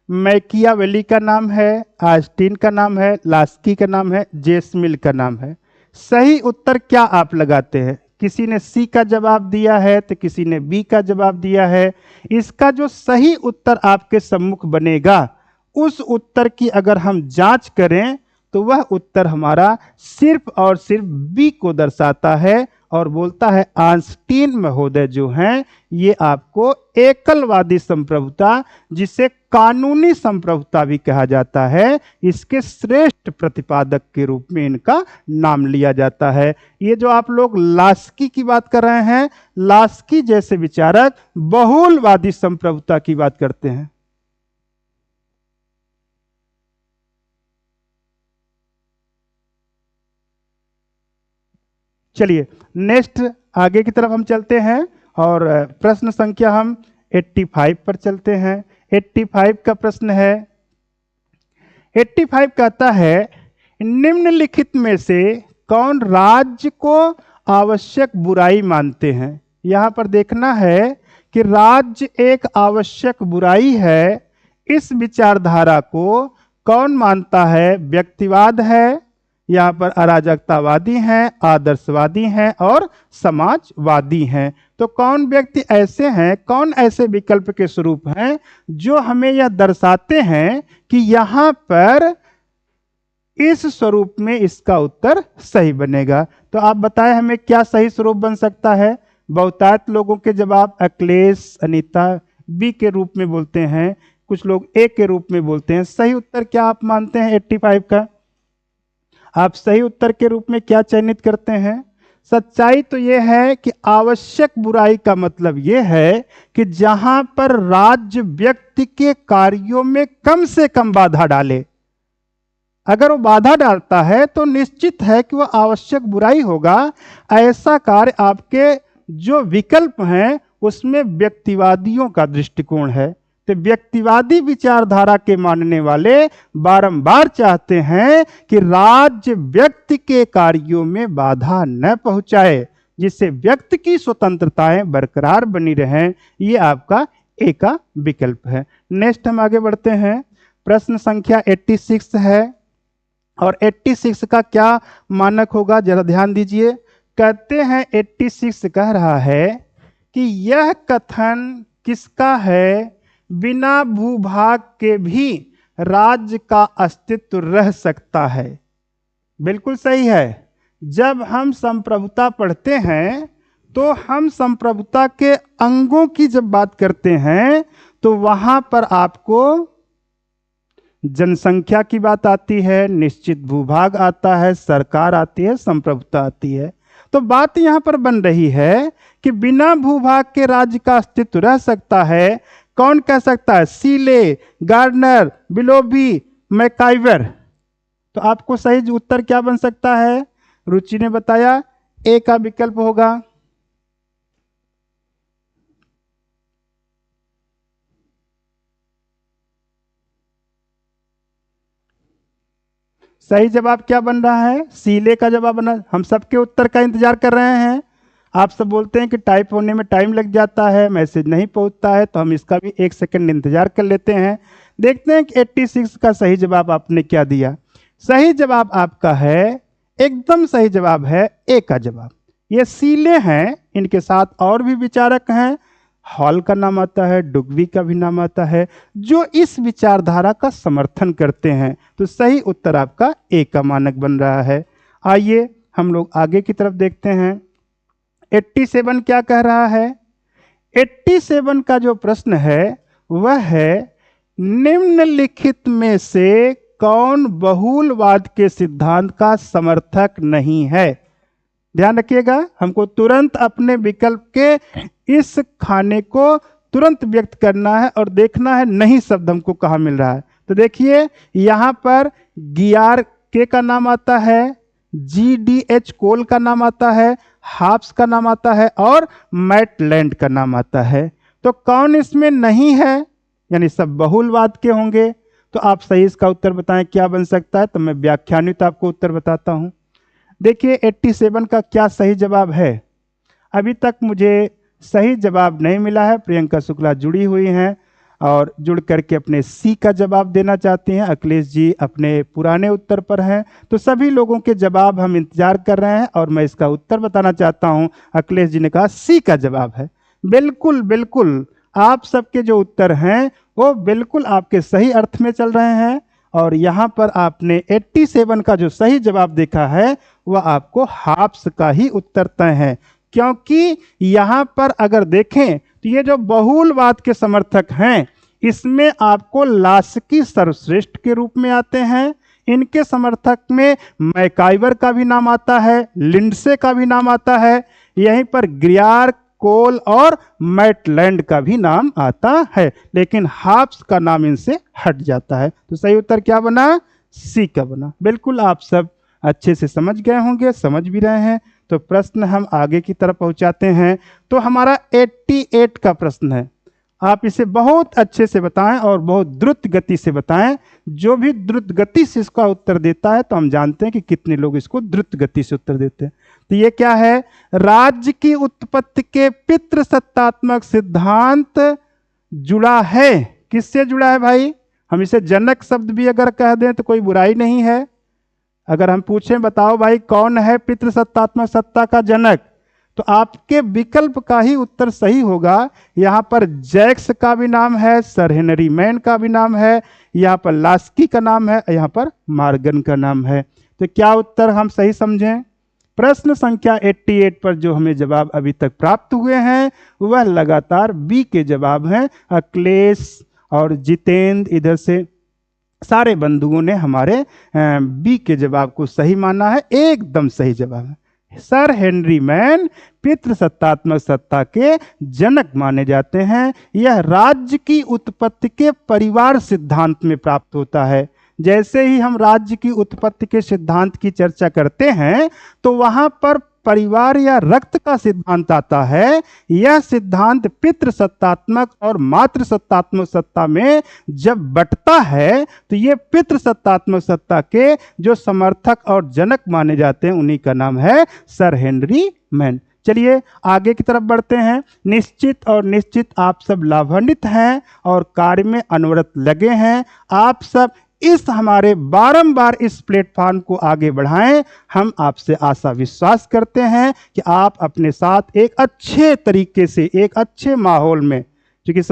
मैकियावेली का नाम है, आस्टीन का नाम है, लास्की का नाम है, जेसमिल का नाम है। सही उत्तर क्या आप लगाते हैं? किसी ने सी का जवाब दिया है तो किसी ने बी का जवाब दिया है। इसका जो सही उत्तर आपके सम्मुख बनेगा उस उत्तर की अगर हम जांच करें तो वह उत्तर हमारा सिर्फ और सिर्फ बी को दर्शाता है और बोलता है आइंस्टीन महोदय जो हैं ये आपको एकलवादी संप्रभुता, जिसे कानूनी संप्रभुता भी कहा जाता है, इसके श्रेष्ठ प्रतिपादक के रूप में इनका नाम लिया जाता है। ये जो आप लोग लास्की की बात कर रहे हैं, लास्की जैसे विचारक बहुलवादी संप्रभुता की बात करते हैं। चलिए नेक्स्ट आगे की तरफ हम चलते हैं और प्रश्न संख्या हम 85 पर चलते हैं। 85 का प्रश्न है, 85 कहता है निम्नलिखित में से कौन राज्य को आवश्यक बुराई मानते हैं। यहां पर देखना है कि राज्य एक आवश्यक बुराई है। इस विचारधारा को कौन मानता है? व्यक्तिवाद है, यहाँ पर अराजकतावादी हैं, आदर्शवादी हैं और समाजवादी हैं। तो कौन व्यक्ति ऐसे हैं, कौन ऐसे विकल्प के स्वरूप हैं जो हमें यह दर्शाते हैं कि यहाँ पर इस स्वरूप में इसका उत्तर सही बनेगा। तो आप बताएं हमें क्या सही स्वरूप बन सकता है। बहुतायत लोगों के जवाब अखिलेश, अनीता बी के रूप में बोलते हैं, कुछ लोग ए के रूप में बोलते हैं। सही उत्तर क्या आप मानते हैं 85 का? आप सही उत्तर के रूप में क्या चयनित करते हैं? सच्चाई तो यह है कि आवश्यक बुराई का मतलब यह है कि जहां पर राज्य व्यक्ति के कार्यों में कम से कम बाधा डाले। अगर वो बाधा डालता है तो निश्चित है कि वह आवश्यक बुराई होगा। ऐसा कार्य आपके जो विकल्प हैं उसमें व्यक्तिवादियों का दृष्टिकोण है। तो व्यक्तिवादी विचारधारा के मानने वाले बारंबार चाहते हैं कि राज्य व्यक्ति के कार्यों में बाधा न पहुंचाए, जिससे व्यक्ति की स्वतंत्रताएं बरकरार बनी रहें। ये आपका ए का विकल्प है। नेक्स्ट हम आगे बढ़ते हैं। प्रश्न संख्या 86 है और 86 का क्या मानक होगा जरा ध्यान दीजिए। कहते हैं 86 कह रहा है कि यह कथन किसका है? बिना भूभाग के भी राज्य का अस्तित्व रह सकता है। बिल्कुल सही है। जब हम संप्रभुता पढ़ते हैं तो हम संप्रभुता के अंगों की जब बात करते हैं तो वहां पर आपको जनसंख्या की बात आती है, निश्चित भूभाग आता है, सरकार आती है, संप्रभुता आती है। तो बात यहां पर बन रही है कि बिना भूभाग के राज्य का अस्तित्व रह सकता है। कौन कह सकता है? सीले, गार्डनर, बिलोबी, मैकाइवर। तो आपको सही उत्तर क्या बन सकता है? रुचि ने बताया ए का विकल्प होगा। सही जवाब क्या बन रहा है? सीले का जवाब बना। हम सबके उत्तर का इंतजार कर रहे हैं। आप सब बोलते हैं कि टाइप होने में टाइम लग जाता है, मैसेज नहीं पहुंचता है, तो हम इसका भी 1 सेकंड इंतजार कर लेते हैं। देखते हैं कि 86 का सही जवाब आपने क्या दिया। सही जवाब आपका है, एकदम सही जवाब है ए का जवाब। ये सीले हैं, इनके साथ और भी विचारक हैं। हॉल का नाम आता है, डुगवी का भी नाम आता है, जो इस विचारधारा का समर्थन करते हैं। तो सही उत्तर आपका ए का मानक बन रहा है। आइए हम लोग आगे की तरफ देखते हैं। 87 क्या कह रहा है? 87 का जो प्रश्न है वह है निम्नलिखित में से कौन बहुलवाद के सिद्धांत का समर्थक नहीं है। ध्यान रखिएगा, हमको तुरंत अपने विकल्प के इस खाने को तुरंत व्यक्त करना है और देखना है नहीं शब्द हमको कहाँ मिल रहा है। तो देखिए यहाँ पर गियार के का नाम आता है, GDH कोल का नाम आता है, हाफ्स का नाम आता है और मैटलैंड का नाम आता है। तो कौन इसमें नहीं है? यानी सब बहुलवाद के होंगे। तो आप सही इसका उत्तर बताएं क्या बन सकता है। तो मैं व्याख्यानित आपको उत्तर बताता हूं। देखिए 87 का क्या सही जवाब है। अभी तक मुझे सही जवाब नहीं मिला है। प्रियंका शुक्ला जुड़ी हुई हैं और जुड़ करके अपने सी का जवाब देना चाहती हैं। अखिलेश जी अपने पुराने उत्तर पर हैं। तो सभी लोगों के जवाब हम इंतजार कर रहे हैं और मैं इसका उत्तर बताना चाहता हूं। अखिलेश जी ने कहा सी का जवाब है। बिल्कुल बिल्कुल, आप सबके जो उत्तर हैं वो बिल्कुल आपके सही अर्थ में चल रहे हैं। और यहाँ पर आपने 87 का जो सही जवाब देखा है वह आपको हाफ्स का ही उत्तर तय है। क्योंकि यहाँ पर अगर देखें तो ये जो बहुलवाद के समर्थक हैं इसमें आपको लास्की सर्वश्रेष्ठ के रूप में आते हैं। इनके समर्थक में मैकाइवर का भी नाम आता है, लिंडसे का भी नाम आता है, यहीं पर ग्रियार, कोल और मैटलैंड का भी नाम आता है, लेकिन हाफ्स का नाम इनसे हट जाता है। तो सही उत्तर क्या बना? सी का बना। बिल्कुल आप सब अच्छे से समझ गए होंगे, समझ भी रहे हैं। तो प्रश्न हम आगे की तरफ पहुंचाते हैं। तो हमारा 88 का प्रश्न है, आप इसे बहुत अच्छे से बताएं और बहुत द्रुत गति से बताएं। जो भी द्रुत गति से इसका उत्तर देता है तो हम जानते हैं कि कितने लोग इसको द्रुत गति से उत्तर देते हैं। तो ये क्या है? राज्य की उत्पत्ति के पितृसत्तात्मक सिद्धांत जुड़ा है। किससे जुड़ा है भाई? हम इसे जनक शब्द भी अगर कह दें तो कोई बुराई नहीं है। अगर हम पूछें बताओ भाई कौन है पितृसत्तात्मक सत्ता का जनक, तो आपके विकल्प का ही उत्तर सही होगा। यहां पर जैक्स का भी नाम है, सर हेनरी मैन का भी नाम है, यहां पर लास्की का नाम है, यहां पर मॉर्गन का नाम है। तो क्या उत्तर हम सही समझें? प्रश्न संख्या 88 पर जो हमें जवाब अभी तक प्राप्त हुए हैं वह लगातार बी के जवाब हैं। अखिलेश और जितेंद्र इधर से सारे बंधुओं ने हमारे बी के जवाब को सही माना है, एकदम सही जवाब है। सर हेनरी मैन पितृसत्तात्मक सत्ता के जनक माने जाते हैं। यह राज्य की उत्पत्ति के परिवार सिद्धांत में प्राप्त होता है। जैसे ही हम राज्य की उत्पत्ति के सिद्धांत की चर्चा करते हैं तो वहां पर परिवार या रक्त का सिद्धांत आता है। यह सिद्धांत पितृसत्तात्मक और मातृसत्तात्मक सत्ता में जब बंटता है तो ये पितृसत्तात्मक सत्ता के जो समर्थक और जनक माने जाते हैं उन्हीं का नाम है सर हेनरी मैन। चलिए आगे की तरफ बढ़ते हैं। निश्चित और निश्चित आप सब लाभान्वित हैं और कार्य में अनवरत लगे हैं। आप सब इस हमारे बारंबार इस प्लेटफॉर्म को आगे बढ़ाएं। हम आपसे आशा विश्वास करते हैं कि आप अपने साथ एक अच्छे तरीके से, एक अच्छे माहौल में, क्योंकि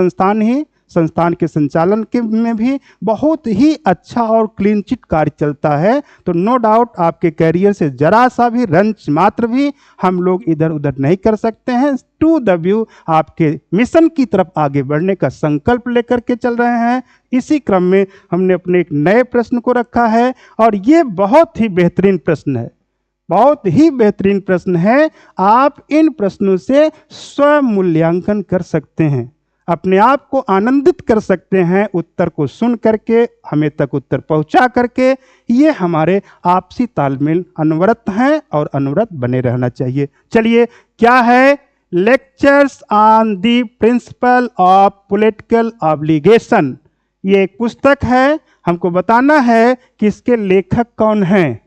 संस्थान के संचालन के में भी बहुत ही अच्छा और क्लीन चिट कार्य चलता है। तो नो डाउट आपके कैरियर से जरा सा भी रंच मात्र भी हम लोग इधर उधर नहीं कर सकते हैं। टू द व्यू आपके मिशन की तरफ आगे बढ़ने का संकल्प लेकर के चल रहे हैं। इसी क्रम में हमने अपने एक नए प्रश्न को रखा है और ये बहुत ही बेहतरीन प्रश्न है, बहुत ही बेहतरीन प्रश्न है। आप इन प्रश्नों से स्व मूल्यांकन कर सकते हैं, अपने आप को आनंदित कर सकते हैं उत्तर को सुन करके, हमें तक उत्तर पहुंचा करके। ये हमारे आपसी तालमेल अनवरत हैं और अनवरत बने रहना चाहिए। चलिए क्या है? Lectures on the principle of political obligation. ये एक पुस्तक है। हमको बताना है कि इसके लेखक कौन हैं।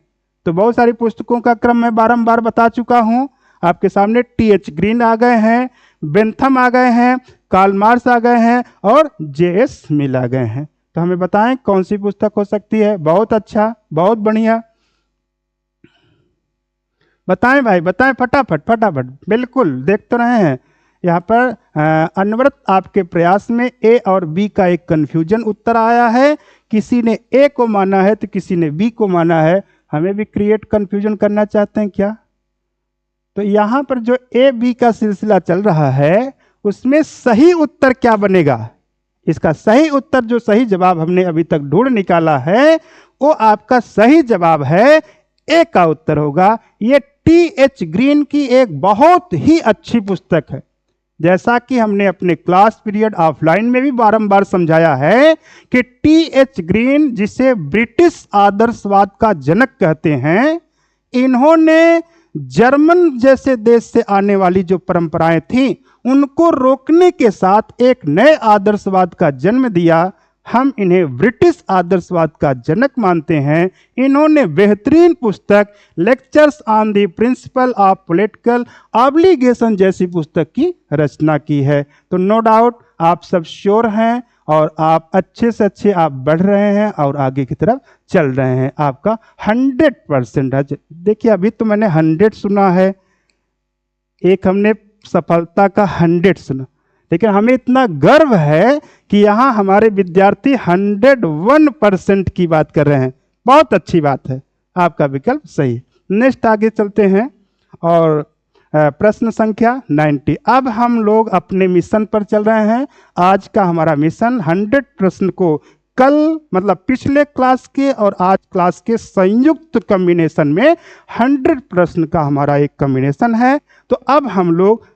तो बहुत सारी पुस्तकों का क्रम मैं बारंबार बता चुका हूं। आपके सामने टी.एच. ग्रीन आ गए हैं, बेंथम आ गए हैं, कार्ल मार्क्स आ गए हैं और जे.एस. मिल आ गए हैं। तो हमें बताएं कौन सी पुस्तक हो सकती है? बहुत अच्छा, बहुत बढ़िया, बताएं भाई, बताएं फटाफट फटाफट। बिल्कुल देख तो रहे हैं यहाँ पर अनवरत आपके प्रयास में ए और बी का एक कंफ्यूजन उत्तर आया है। किसी ने ए को माना है तो किसी ने बी को माना है। हमें भी क्रिएट कंफ्यूजन करना चाहते हैं क्या? तो यहाँ पर जो ए बी का सिलसिला चल रहा है उसमें सही उत्तर क्या बनेगा? इसका सही उत्तर, जो सही जवाब हमने अभी तक ढूंढ निकाला है वो आपका सही जवाब है, ए का उत्तर होगा। ये टी.एच. ग्रीन की एक बहुत ही अच्छी पुस्तक है। जैसा कि हमने अपने क्लास पीरियड ऑफलाइन में भी बारंबार समझाया है कि टी.एच. ग्रीन, जिसे ब्रिटिश आदर्शवाद का जनक कहते हैं, इन्होंने जर्मन जैसे देश से आने वाली जो परंपराएं थी उनको रोकने के साथ एक नए आदर्शवाद का जन्म दिया। हम इन्हें ब्रिटिश आदर्शवाद का जनक मानते हैं। इन्होंने बेहतरीन पुस्तक lectures on the principle of political obligation जैसी पुस्तक की रचना की है। तो नो डाउट आप सब श्योर हैं और आप अच्छे से अच्छे आप बढ़ रहे हैं और आगे की तरफ चल रहे हैं। आपका 100% है। देखिए अभी तो मैंने 100 सुना है, एक हमने सफलता का 100 सुना, लेकिन हमें इतना गर्व है कि यहाँ हमारे विद्यार्थी 101% की बात कर रहे हैं। बहुत अच्छी बात है, आपका विकल्प सही। नेक्स्ट आगे चलते हैं और प्रश्न संख्या 90। अब हम लोग अपने मिशन पर चल रहे हैं। आज का हमारा मिशन 100 प्रश्न को कल मतलब पिछले क्लास के और आज क्लास के संयुक्त कॉम्बिनेशन में 100 प्रश्न का हमारा एक कॉम्बिनेशन है। तो अब हम लोग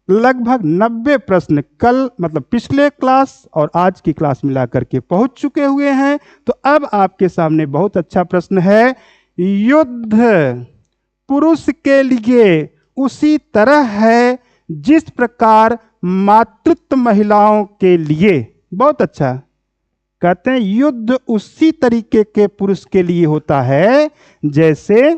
लगभग 90 प्रश्न कल मतलब पिछले क्लास और आज की क्लास मिलाकर के पहुंच चुके हुए हैं। तो अब आपके सामने बहुत अच्छा प्रश्न है, युद्ध पुरुष के लिए उसी तरह है जिस प्रकार मातृत्व महिलाओं के लिए। बहुत अच्छा। कहते हैं युद्ध उसी तरीके के पुरुष के लिए होता है जैसे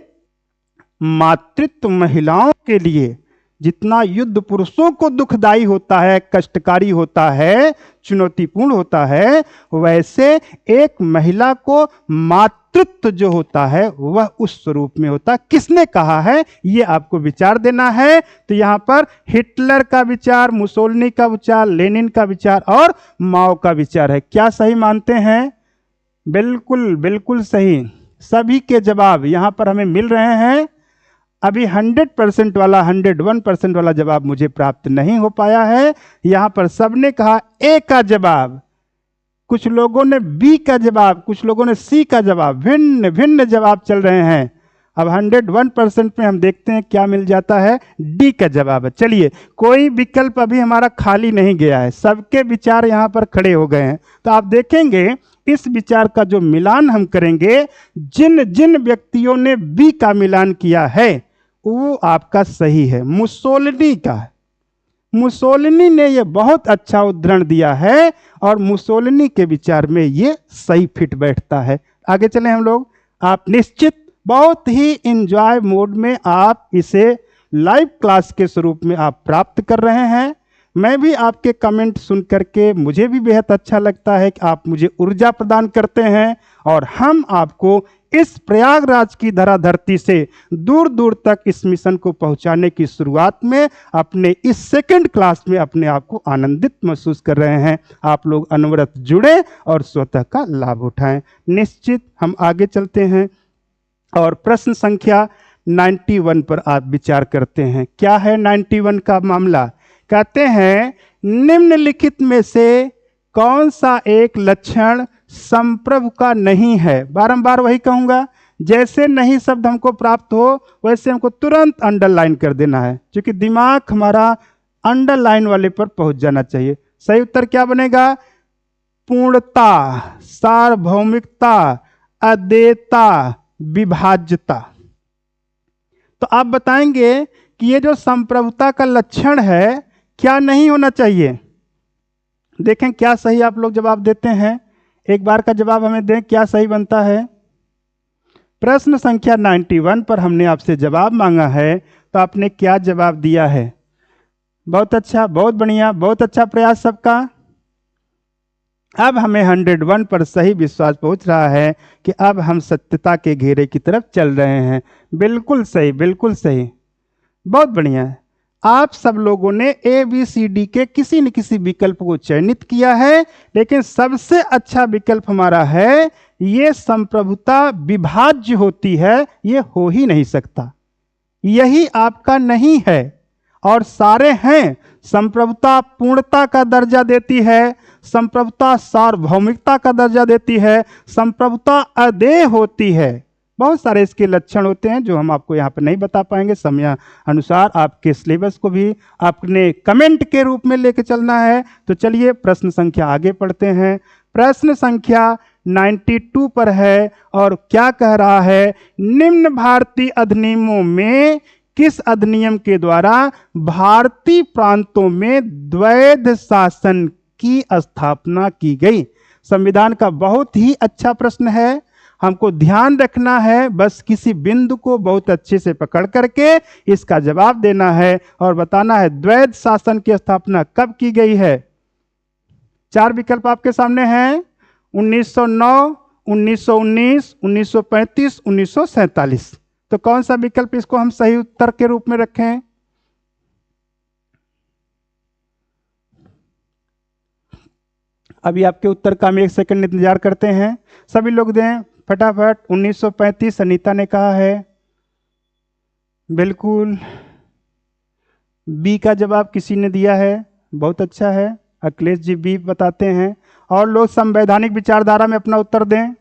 मातृत्व महिलाओं के लिए। जितना युद्ध पुरुषों को दुखदाई होता है, कष्टकारी होता है, चुनौतीपूर्ण होता है, वैसे एक महिला को मातृत्व जो होता है वह उस स्वरूप में होता है। किसने कहा है ये आपको विचार देना है। तो यहां पर हिटलर का विचार, मुसोलिनी का विचार, लेनिन का विचार और माओ का विचार है। क्या सही मानते हैं? बिल्कुल बिल्कुल सही। सभी के जवाब यहां पर हमें मिल रहे हैं। अभी 100% वाला 101% वाला जवाब मुझे प्राप्त नहीं हो पाया है। यहां पर सबने कहा ए का जवाब, कुछ लोगों ने बी का जवाब, कुछ लोगों ने सी का जवाब, भिन्न भिन्न जवाब चल रहे हैं। अब 101% में हम देखते हैं क्या मिल जाता है। डी का जवाब है। चलिए, कोई विकल्प अभी हमारा खाली नहीं गया है, सबके विचार यहां पर खड़े हो गए हैं। तो आप देखेंगे इस विचार का जो मिलान हम करेंगे, जिन जिन व्यक्तियों ने बी का मिलान किया है वो आपका सही है। मुसोलिनी का, मुसोलिनी ने यह बहुत अच्छा उदाहरण दिया है और मुसोलिनी के विचार में ये सही फिट बैठता है। आगे चलें हम लोग। आप निश्चित बहुत ही इंजॉय मोड में आप इसे लाइव क्लास के स्वरूप में आप प्राप्त कर रहे हैं। मैं भी आपके कमेंट सुन करके मुझे भी बेहद अच्छा लगता है कि आप मुझे ऊर्जा प्रदान करते हैं और हम आपको इस प्रयागराज की धरा धरती से दूर दूर तक इस मिशन को पहुंचाने की शुरुआत में अपने इस सेकंड क्लास में अपने आप को आनंदित महसूस कर रहे हैं। आप लोग अनवरत जुड़े और स्वतः का लाभ उठाएं। निश्चित हम आगे चलते हैं और प्रश्न संख्या 91 पर आप विचार करते हैं। क्या है 91 का मामला? कहते हैं निम्नलिखित में से कौन सा एक लक्षण संप्रभु का नहीं है? बारंबार वही कहूंगा, जैसे नहीं शब्द हमको प्राप्त हो वैसे हमको तुरंत अंडरलाइन कर देना है, क्योंकि दिमाग हमारा अंडरलाइन वाले पर पहुंच जाना चाहिए। सही उत्तर क्या बनेगा? पूर्णता, सार्वभौमिकता, अद्वैतता, विभाज्यता। तो आप बताएंगे कि ये जो संप्रभुता का लक्षण है क्या नहीं होना चाहिए? देखें क्या सही आप लोग जवाब देते हैं। एक बार का जवाब हमें दें, क्या सही बनता है। प्रश्न संख्या 91 पर हमने आपसे जवाब मांगा है, तो आपने क्या जवाब दिया है? बहुत अच्छा, बहुत बढ़िया, बहुत अच्छा प्रयास सबका। अब हमें 101 पर सही विश्वास पहुंच रहा है कि अब हम सत्यता के घेरे की तरफ चल रहे हैं। बिल्कुल सही, बिल्कुल सही, बहुत बढ़िया। आप सब लोगों ने ए बी सी डी के किसी न किसी विकल्प को चयनित किया है, लेकिन सबसे अच्छा विकल्प हमारा है ये संप्रभुता विभाज्य होती है, ये हो ही नहीं सकता। यही आपका नहीं है और सारे हैं। संप्रभुता पूर्णता का दर्जा देती है, संप्रभुता सार्वभौमिकता का दर्जा देती है, संप्रभुता अदेय होती है। बहुत सारे इसके लक्षण होते हैं जो हम आपको यहाँ पर नहीं बता पाएंगे। समय अनुसार आपके सिलेबस को भी आपने कमेंट के रूप में लेके चलना है। तो चलिए प्रश्न संख्या आगे पढ़ते हैं। प्रश्न संख्या 92 पर है और क्या कह रहा है? निम्न भारतीय अधिनियमों में किस अधिनियम के द्वारा भारतीय प्रांतों में द्वैध शासन की स्थापना की गई? संविधान का बहुत ही अच्छा प्रश्न है। हमको ध्यान रखना है, बस किसी बिंदु को बहुत अच्छे से पकड़ करके इसका जवाब देना है और बताना है द्वैध शासन की स्थापना कब की गई है। 4 विकल्प आपके सामने हैं। 1909, 1919, 1935, 1947। तो कौन सा विकल्प इसको हम सही उत्तर के रूप में रखें? अभी आपके उत्तर का हम 1 सेकंड इंतजार करते हैं। सभी लोग दें फटाफट। 1935 अनीता ने कहा है। बिल्कुल। बी का जवाब किसी ने दिया है, बहुत अच्छा है। अखिलेश जी बी बताते हैं। और लोग संवैधानिक विचारधारा में अपना उत्तर दें।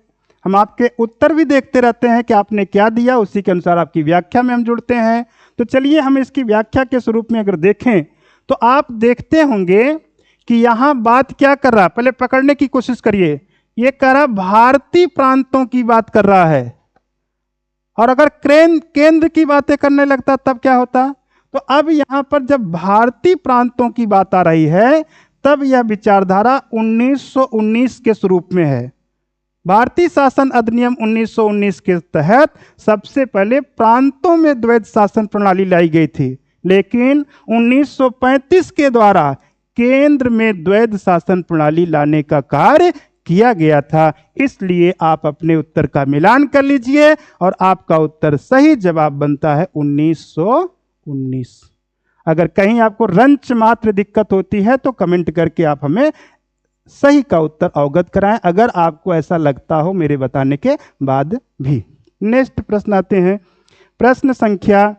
हम आपके उत्तर भी देखते रहते हैं कि आपने क्या दिया, उसी के अनुसार आपकी व्याख्या में हम जुड़ते हैं। तो चलिए हम इसकी व्याख्या के स्वरूप में अगर देखें तो आप देखते होंगे कि यहां बात क्या कर रहा है। पहले पकड़ने की कोशिश करिए। ये कह रहा भारतीय प्रांतों की बात कर रहा है और अगर केंद्र की बातें करने लगता तब क्या होता? तो अब यहां पर जब भारतीय प्रांतों की बात आ रही है तब यह विचारधारा 1919 के स्वरूप में है। भारतीय शासन अधिनियम 1919 के तहत सबसे पहले प्रांतों में द्वैध शासन प्रणाली लाई गई थी, लेकिन 1935 के द्वारा केंद्र में द्वैध शासन प्रणाली लाने का कार्य किया गया था। इसलिए आप अपने उत्तर का मिलान कर लीजिए और आपका उत्तर सही जवाब बनता है 1919। अगर कहीं आपको रंच मात्र दिक्कत होती है तो कमेंट करके आप हमें सही का उत्तर अवगत कराएं, अगर आपको ऐसा लगता हो मेरे बताने के बाद भी। नेक्स्ट प्रश्न आते हैं, प्रश्न संख्या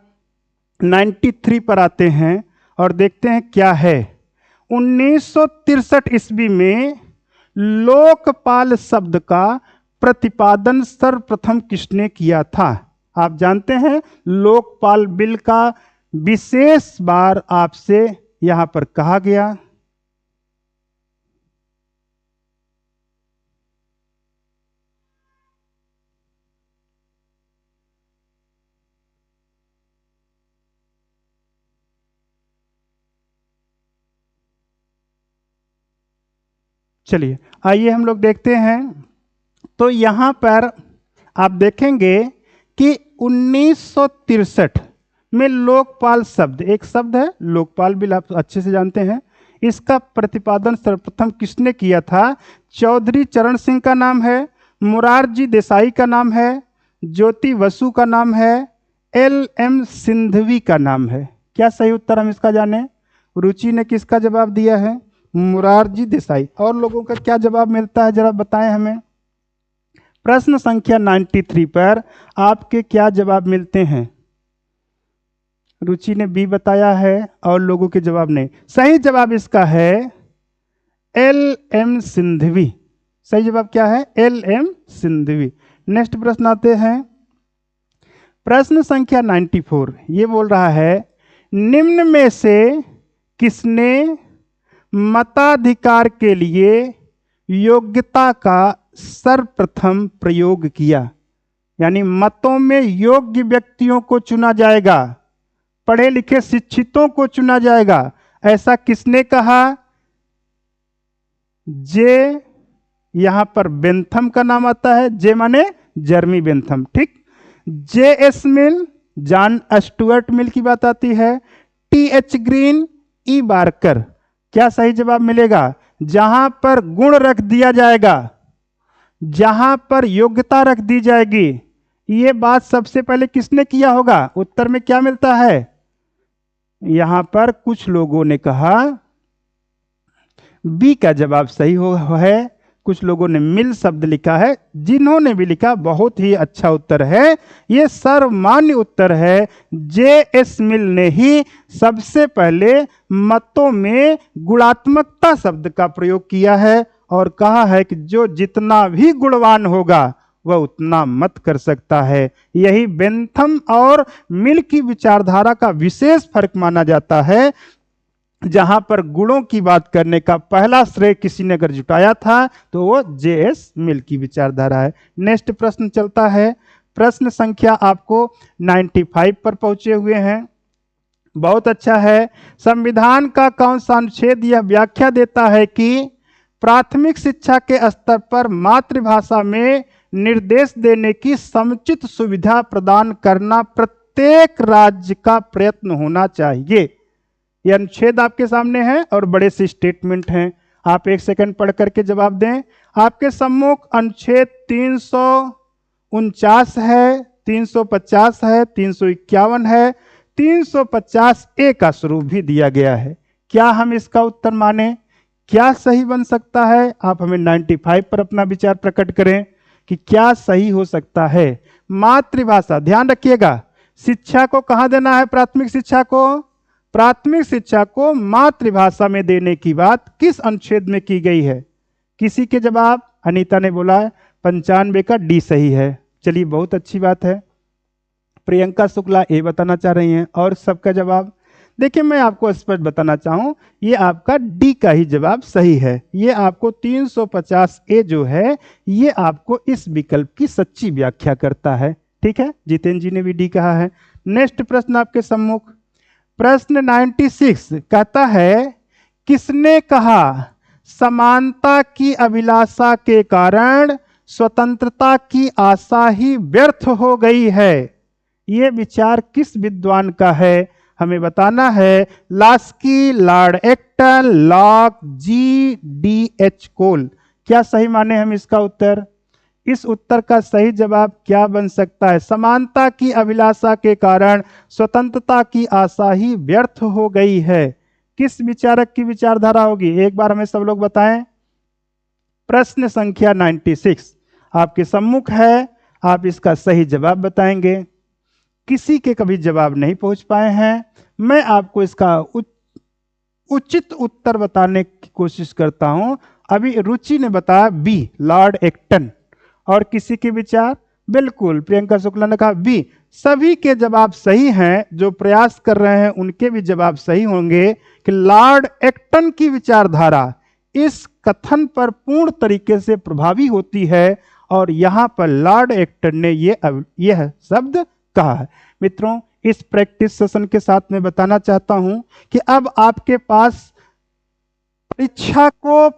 93 पर आते हैं और देखते हैं क्या है। 1963 ईस्वी में लोकपाल शब्द का प्रतिपादन सर्वप्रथम किसने किया था? आप जानते हैं लोकपाल बिल का विशेष बार आपसे यहां पर कहा गया। चलिए आइए हम लोग देखते हैं। तो यहां पर आप देखेंगे कि 1963 में लोकपाल शब्द, एक शब्द है लोकपाल बिल, आप अच्छे से जानते हैं। इसका प्रतिपादन सर्वप्रथम किसने किया था? चौधरी चरण सिंह का नाम है, मोरारजी देसाई का नाम है, ज्योति बसु का नाम है, LM सिंधवी का नाम है। क्या सही उत्तर हम इसका जाने? रुचि ने किसका जवाब दिया है? मोरारजी देसाई। और लोगों का क्या जवाब मिलता है जरा बताएं हमें। प्रश्न संख्या 93 पर आपके क्या जवाब मिलते हैं? रुचि ने बी बताया है और लोगों के जवाब नहीं। सही जवाब इसका है LM सिंधवी। सही जवाब क्या है? LM सिंधवी। नेक्स्ट प्रश्न आते हैं, प्रश्न संख्या 94। ये बोल रहा है निम्न में से किसने मताधिकार के लिए योग्यता का सर्वप्रथम प्रयोग किया? यानी मतों में योग्य व्यक्तियों को चुना जाएगा, पढ़े लिखे शिक्षितों को चुना जाएगा, ऐसा किसने कहा? जे, यहां पर बेंथम का नाम आता है, जे माने जर्मी बेंथम, ठीक। JS मिल, जॉन स्टुअर्ट मिल की बात आती है, TH ग्रीन, E बार्कर। क्या सही जवाब मिलेगा? जहां पर गुण रख दिया जाएगा, जहां पर योग्यता रख दी जाएगी, ये बात सबसे पहले किसने किया होगा? उत्तर में क्या मिलता है? यहां पर कुछ लोगों ने कहा बी का जवाब सही है, कुछ लोगों ने मिल शब्द लिखा है, जिन्होंने भी लिखा बहुत ही अच्छा उत्तर है, ये सर्वमान्य उत्तर है। JS मिल ने ही सबसे पहले मतों में गुणात्मकता शब्द का प्रयोग किया है और कहा है कि जो जितना भी गुणवान होगा वह उतना मत कर सकता है। यही बेंथम और मिल की विचारधारा का विशेष फर्क माना जाता है, जहां पर गुणों की बात करने का पहला श्रेय किसी ने अगर जुटाया था तो वो JS मिल की विचारधारा है। नेक्स्ट प्रश्न चलता है, प्रश्न संख्या आपको 95 पर पहुंचे हुए हैं। बहुत अच्छा है। संविधान का कौन सा अनुच्छेद यह व्याख्या देता है कि प्राथमिक शिक्षा के स्तर पर मातृभाषा में निर्देश देने की समुचित सुविधा प्रदान करना प्रत्येक राज्य का प्रयत्न होना चाहिए? यह अनुच्छेद आपके सामने है और बड़े से स्टेटमेंट हैं, आप एक सेकंड पढ़ करके जवाब दें। आपके सम्मुख अनुच्छेद 349 है, 350 है, 351 है, 350A का स्वरूप भी दिया गया है। क्या हम इसका उत्तर माने? क्या सही बन सकता है? आप हमें 95 पर अपना विचार प्रकट करें कि क्या सही हो सकता है। मातृभाषा, ध्यान रखिएगा, शिक्षा को कहां देना है? प्राथमिक शिक्षा को, प्राथमिक शिक्षा को मातृभाषा में देने की बात किस अनुच्छेद में की गई है? किसी के जवाब? अनीता ने बोला 95 का डी सही है। चलिए बहुत अच्छी बात है। प्रियंका शुक्ला ए बताना चाह रही हैं और सबका जवाब देखिए, मैं आपको स्पष्ट बताना चाहूं, ये आपका डी का ही जवाब सही है। ये आपको 350A जो है ये आपको इस विकल्प की सच्ची व्याख्या करता है। ठीक है, जितेंद्र जी ने भी डी कहा है। नेक्स्ट प्रश्न आपके सम्मुख, प्रश्न 96 कहता है, किसने कहा समानता की अभिलाषा के कारण स्वतंत्रता की आशा ही व्यर्थ हो गई है? यह विचार किस विद्वान का है? हमें बताना है। Laski, Lord Acton, Locke, G D H Cole. क्या सही माने हम इसका उत्तर? इस उत्तर का सही जवाब क्या बन सकता है? समानता की अभिलाषा के कारण स्वतंत्रता की आशा ही व्यर्थ हो गई है। किस विचारक की विचारधारा होगी? एक बार हमें सब लोग बताएं। प्रश्न संख्या 96 आपके सम्मुख है, आप इसका सही जवाब बताएंगे। किसी के कभी जवाब नहीं पहुंच पाए हैं, मैं आपको इसका उचित उत्तर बताने की कोशिश करता हूं। अभी रुचि ने बताया बी, लॉर्ड एक्टन। और किसी के विचार? बिल्कुल, प्रियंका शुक्ला ने कहा बी। सभी के जवाब सही हैं, जो प्रयास कर रहे हैं उनके भी जवाब सही होंगे कि लॉर्ड एक्टन की विचारधारा इस कथन पर पूर्ण तरीके से प्रभावी होती है और यहां पर लॉर्ड एक्टन ने यह शब्द कहा है। मित्रों, इस प्रैक्टिस सेशन के साथ मैं बताना चाहता हूं कि अब आपके पास परीक्षा को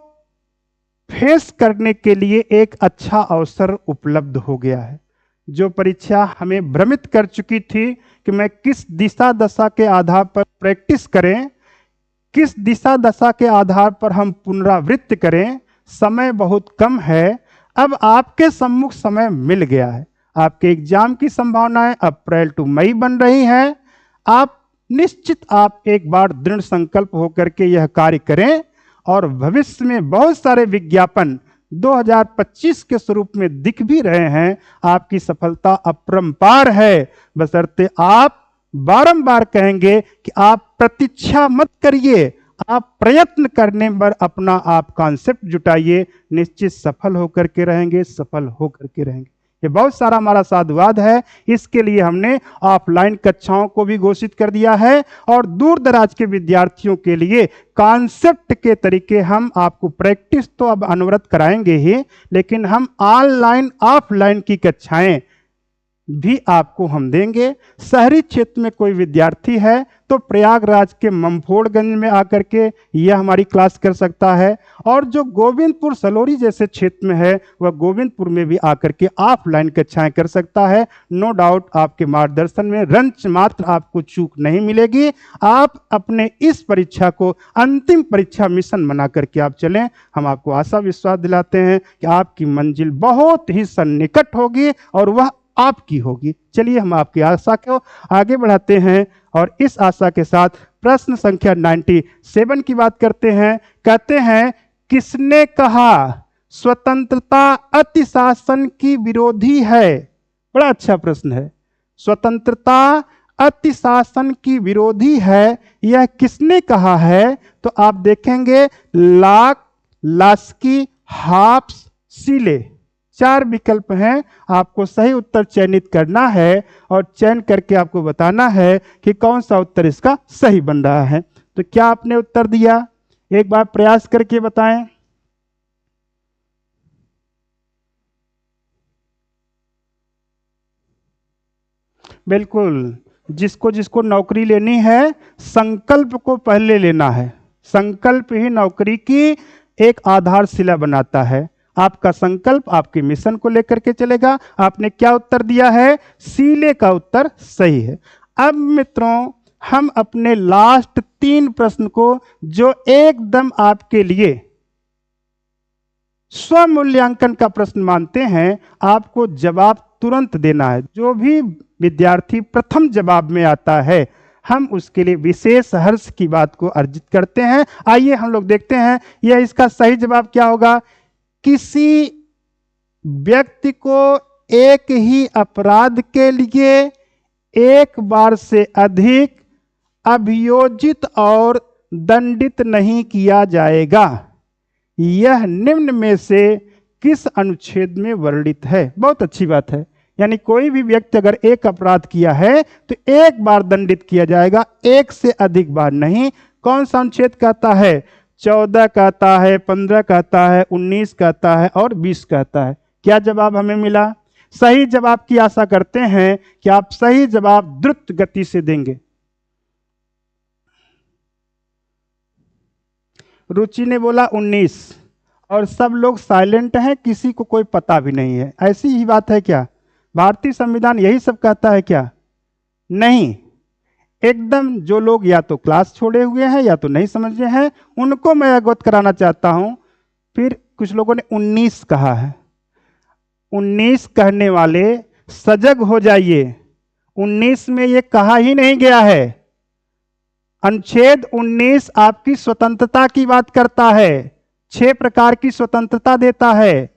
फेस करने के लिए एक अच्छा अवसर उपलब्ध हो गया है। जो परीक्षा हमें भ्रमित कर चुकी थी कि मैं किस दिशा दशा के आधार पर प्रैक्टिस करें, किस दिशा दशा के आधार पर हम पुनरावृत्ति करें, समय बहुत कम है। अब आपके सम्मुख समय मिल गया है। आपके एग्जाम की संभावनाएं अप्रैल टू मई बन रही हैं। आप एक बार दृढ़ संकल्प होकर के यह कार्य करें और भविष्य में बहुत सारे विज्ञापन 2025 के स्वरूप में दिख भी रहे हैं। आपकी सफलता अपरंपार है, बशर्ते आप बारंबार कहेंगे कि आप प्रतीक्षा मत करिए, आप प्रयत्न करने पर अपना आप कॉन्सेप्ट जुटाइए। निश्चित सफल होकर के रहेंगे, सफल होकर के रहेंगे। ये बहुत सारा हमारा साधुवाद है। इसके लिए हमने ऑफलाइन कक्षाओं को भी घोषित कर दिया है और दूर दराज के विद्यार्थियों के लिए कॉन्सेप्ट के तरीके हम आपको प्रैक्टिस तो अब अनवरत कराएंगे ही, लेकिन हम ऑनलाइन ऑफलाइन की कक्षाएं भी आपको हम देंगे। शहरी क्षेत्र में कोई विद्यार्थी है तो प्रयागराज के ममफोड़गंज में आकर के यह हमारी क्लास कर सकता है, और जो गोविंदपुर सलोरी जैसे क्षेत्र में है वह गोविंदपुर में भी आकर के ऑफलाइन कक्षाएं कर सकता है। नो डाउट आपके मार्गदर्शन में रंच मात्र आपको चूक नहीं मिलेगी। आप अपने इस परीक्षा को अंतिम परीक्षा मिशन बना करके आप चलें। हम आपको आशा विश्वास दिलाते हैं कि आपकी मंजिल बहुत ही सन्निकट होगी और वह आपकी होगी। चलिए हम आपकी आशा को आगे बढ़ाते हैं और इस आशा के साथ प्रश्न संख्या 97 की बात करते हैं। कहते हैं, किसने कहा स्वतंत्रता अतिशासन की विरोधी है? बड़ा अच्छा प्रश्न है। स्वतंत्रता अतिशासन की विरोधी है, यह किसने कहा है? तो आप देखेंगे लॉक, लास्की, हॉब्स, सीले, 4 विकल्प हैं। आपको सही उत्तर चयनित करना है और चयन करके आपको बताना है कि कौन सा उत्तर इसका सही बन रहा है। तो क्या आपने उत्तर दिया? एक बार प्रयास करके बताएं। बिल्कुल, जिसको जिसको नौकरी लेनी है संकल्प को पहले लेना है। संकल्प ही नौकरी की एक आधारशिला बनाता है। आपका संकल्प आपके मिशन को लेकर के चलेगा। आपने क्या उत्तर दिया है? सीले का उत्तर सही है। अब मित्रों, हम अपने लास्ट 3 प्रश्न को जो एकदम आपके लिए स्वमूल्यांकन का प्रश्न मानते हैं, आपको जवाब तुरंत देना है। जो भी विद्यार्थी प्रथम जवाब में आता है, हम उसके लिए विशेष हर्ष की बात को अर्जित करते हैं। आइए हम लोग देखते हैं यह इसका सही जवाब क्या होगा। किसी व्यक्ति को एक ही अपराध के लिए एक बार से अधिक अभियोजित और दंडित नहीं किया जाएगा। यह निम्न में से किस अनुच्छेद में वर्णित है? बहुत अच्छी बात है। यानी कोई भी व्यक्ति अगर एक अपराध किया है तो एक बार दंडित किया जाएगा, एक से अधिक बार नहीं। कौन सा अनुच्छेद कहता है? 14 कहता है, 15 कहता है, 19 कहता है और 20 कहता है। क्या जवाब हमें मिला? सही जवाब की आशा करते हैं कि आप सही जवाब द्रुत गति से देंगे। रुचि ने बोला 19 और सब लोग साइलेंट हैं, किसी को कोई पता भी नहीं है। ऐसी ही बात है क्या? भारतीय संविधान यही सब कहता है क्या? नहीं, एकदम जो लोग या तो क्लास छोड़े हुए हैं या तो नहीं समझ रहे हैं, उनको मैं अवगत कराना चाहता हूं। फिर कुछ लोगों ने 19 कहा है। 19 कहने वाले सजग हो जाइए, 19 में ये कहा ही नहीं गया है। अनुच्छेद 19 आपकी स्वतंत्रता की बात करता है, 6 प्रकार की स्वतंत्रता देता है।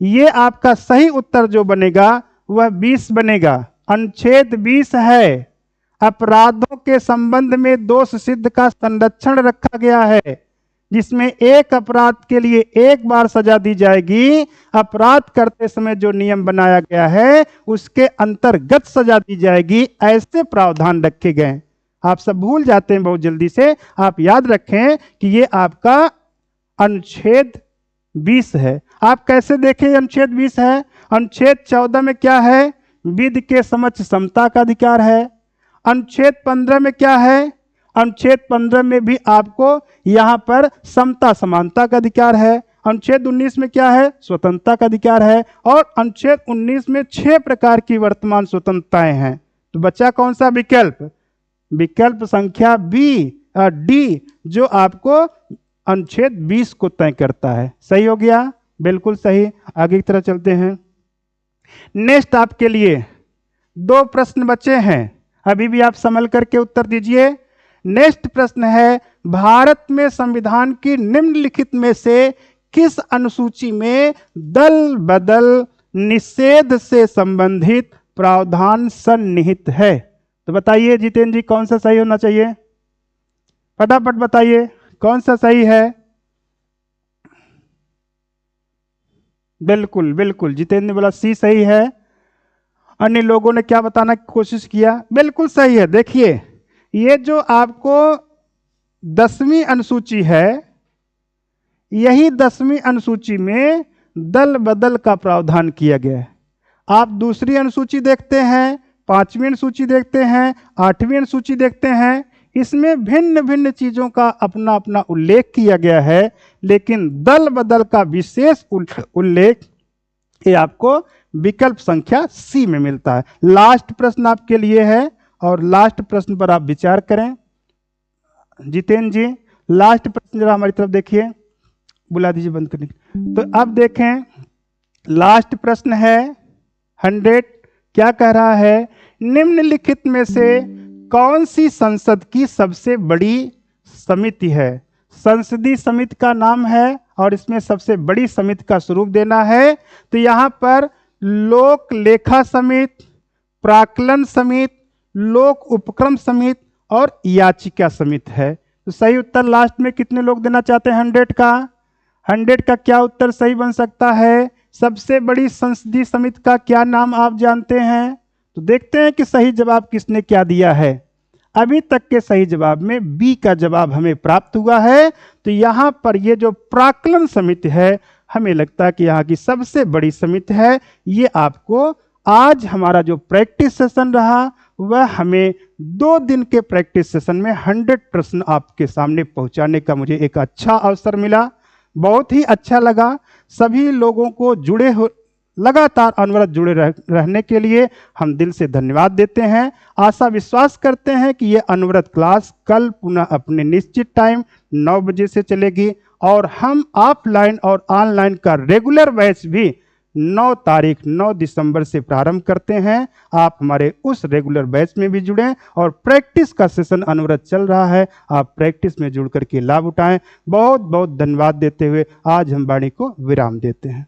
ये आपका सही उत्तर जो बनेगा वह 20 बनेगा। अनुच्छेद 20 है, अपराधों के संबंध में दोष सिद्ध का संरक्षण रखा गया है, जिसमें एक अपराध के लिए एक बार सजा दी जाएगी। अपराध करते समय जो नियम बनाया गया है उसके अंतर्गत सजा दी जाएगी। ऐसे प्रावधान रखे गए। आप सब भूल जाते हैं बहुत जल्दी से। आप याद रखें कि ये आपका अनुच्छेद 20 है। आप कैसे देखें अनुच्छेद 20 है? अनुच्छेद 14 में क्या है? विधि के समक्ष समता का अधिकार है। अनुच्छेद 15 में क्या है? अनुच्छेद 15 में भी आपको यहां पर समता समानता का अधिकार है। अनुच्छेद 19 में क्या है? स्वतंत्रता का अधिकार है। और अनुच्छेद 19 में 6 प्रकार की वर्तमान स्वतंत्रताएं हैं। तो बचा कौन सा विकल्प? विकल्प संख्या डी, जो आपको अनुच्छेद 20 को तय करता है। सही हो गया? बिल्कुल सही। आगे की तरफ चलते हैं। नेक्स्ट आपके लिए 2 प्रश्न बचे हैं, अभी भी आप संभल करके उत्तर दीजिए। नेक्स्ट प्रश्न है, भारत में संविधान की निम्नलिखित में से किस अनुसूची में दल बदल निषेध से संबंधित प्रावधान सन्निहित है? तो बताइए जितेंद्र जी, कौन सा सही होना चाहिए? फटाफट बताइए कौन सा सही है। बिल्कुल बिल्कुल, जितेंद्र ने बोला सी सही है। अन्य लोगों ने क्या बताना की कोशिश किया? बिल्कुल सही है। देखिए, ये जो आपको 10वीं अनुसूची है, यही 10वीं अनुसूची में दल बदल का प्रावधान किया गया है। आप दूसरी अनुसूची देखते हैं, 5वीं अनुसूची देखते हैं, 8वीं अनुसूची देखते हैं, इसमें भिन्न भिन्न चीजों का अपना अपना उल्लेख किया गया है, लेकिन दल बदल का विशेष उल्लेख ये आपको विकल्प संख्या सी में मिलता है। लास्ट प्रश्न आपके लिए है और लास्ट प्रश्न पर आप विचार करें। जितेंद्र जी, लास्ट प्रश्न जरा हमारी तरफ देखिए, बुला दीजिए बंद करने। तो अब देखें, लास्ट प्रश्न है 100। क्या कह रहा है? निम्नलिखित में से कौन सी संसद की सबसे बड़ी समिति है? संसदीय समिति का नाम है और इसमें सबसे बड़ी समिति का स्वरूप देना है। तो यहां पर लोक लेखा समिति, प्राक्कलन समिति, लोक उपक्रम समिति और याचिका समिति है। तो सही उत्तर लास्ट में कितने लोग देना चाहते हैं? 100 का। 100 का क्या उत्तर सही बन सकता है? सबसे बड़ी संसदीय समिति का क्या नाम आप जानते हैं? तो देखते हैं कि सही जवाब किसने क्या दिया है। अभी तक के सही जवाब में बी का जवाब हमें प्राप्त हुआ है। तो यहाँ पर ये जो प्राक्कलन समिति है, हमें लगता है कि यहाँ की सबसे बड़ी समिति है। ये आपको आज हमारा जो प्रैक्टिस सेशन रहा वह हमें 2 दिन के प्रैक्टिस सेशन में 100 प्रश्न आपके सामने पहुंचाने का मुझे एक अच्छा अवसर मिला। बहुत ही अच्छा लगा। सभी लोगों को लगातार अनवरत जुड़े रहने के लिए हम दिल से धन्यवाद देते हैं। आशा विश्वास करते हैं कि ये अनवरत क्लास कल पुनः अपने निश्चित टाइम 9 बजे से चलेगी और हम ऑफलाइन और ऑनलाइन का रेगुलर बैच भी 9 दिसंबर से प्रारंभ करते हैं। आप हमारे उस रेगुलर बैच में भी जुड़ें और प्रैक्टिस का सेशन अनवरत चल रहा है, आप प्रैक्टिस में जुड़ करके लाभ उठाएं। बहुत बहुत धन्यवाद देते हुए आज हम वाणी को विराम देते हैं।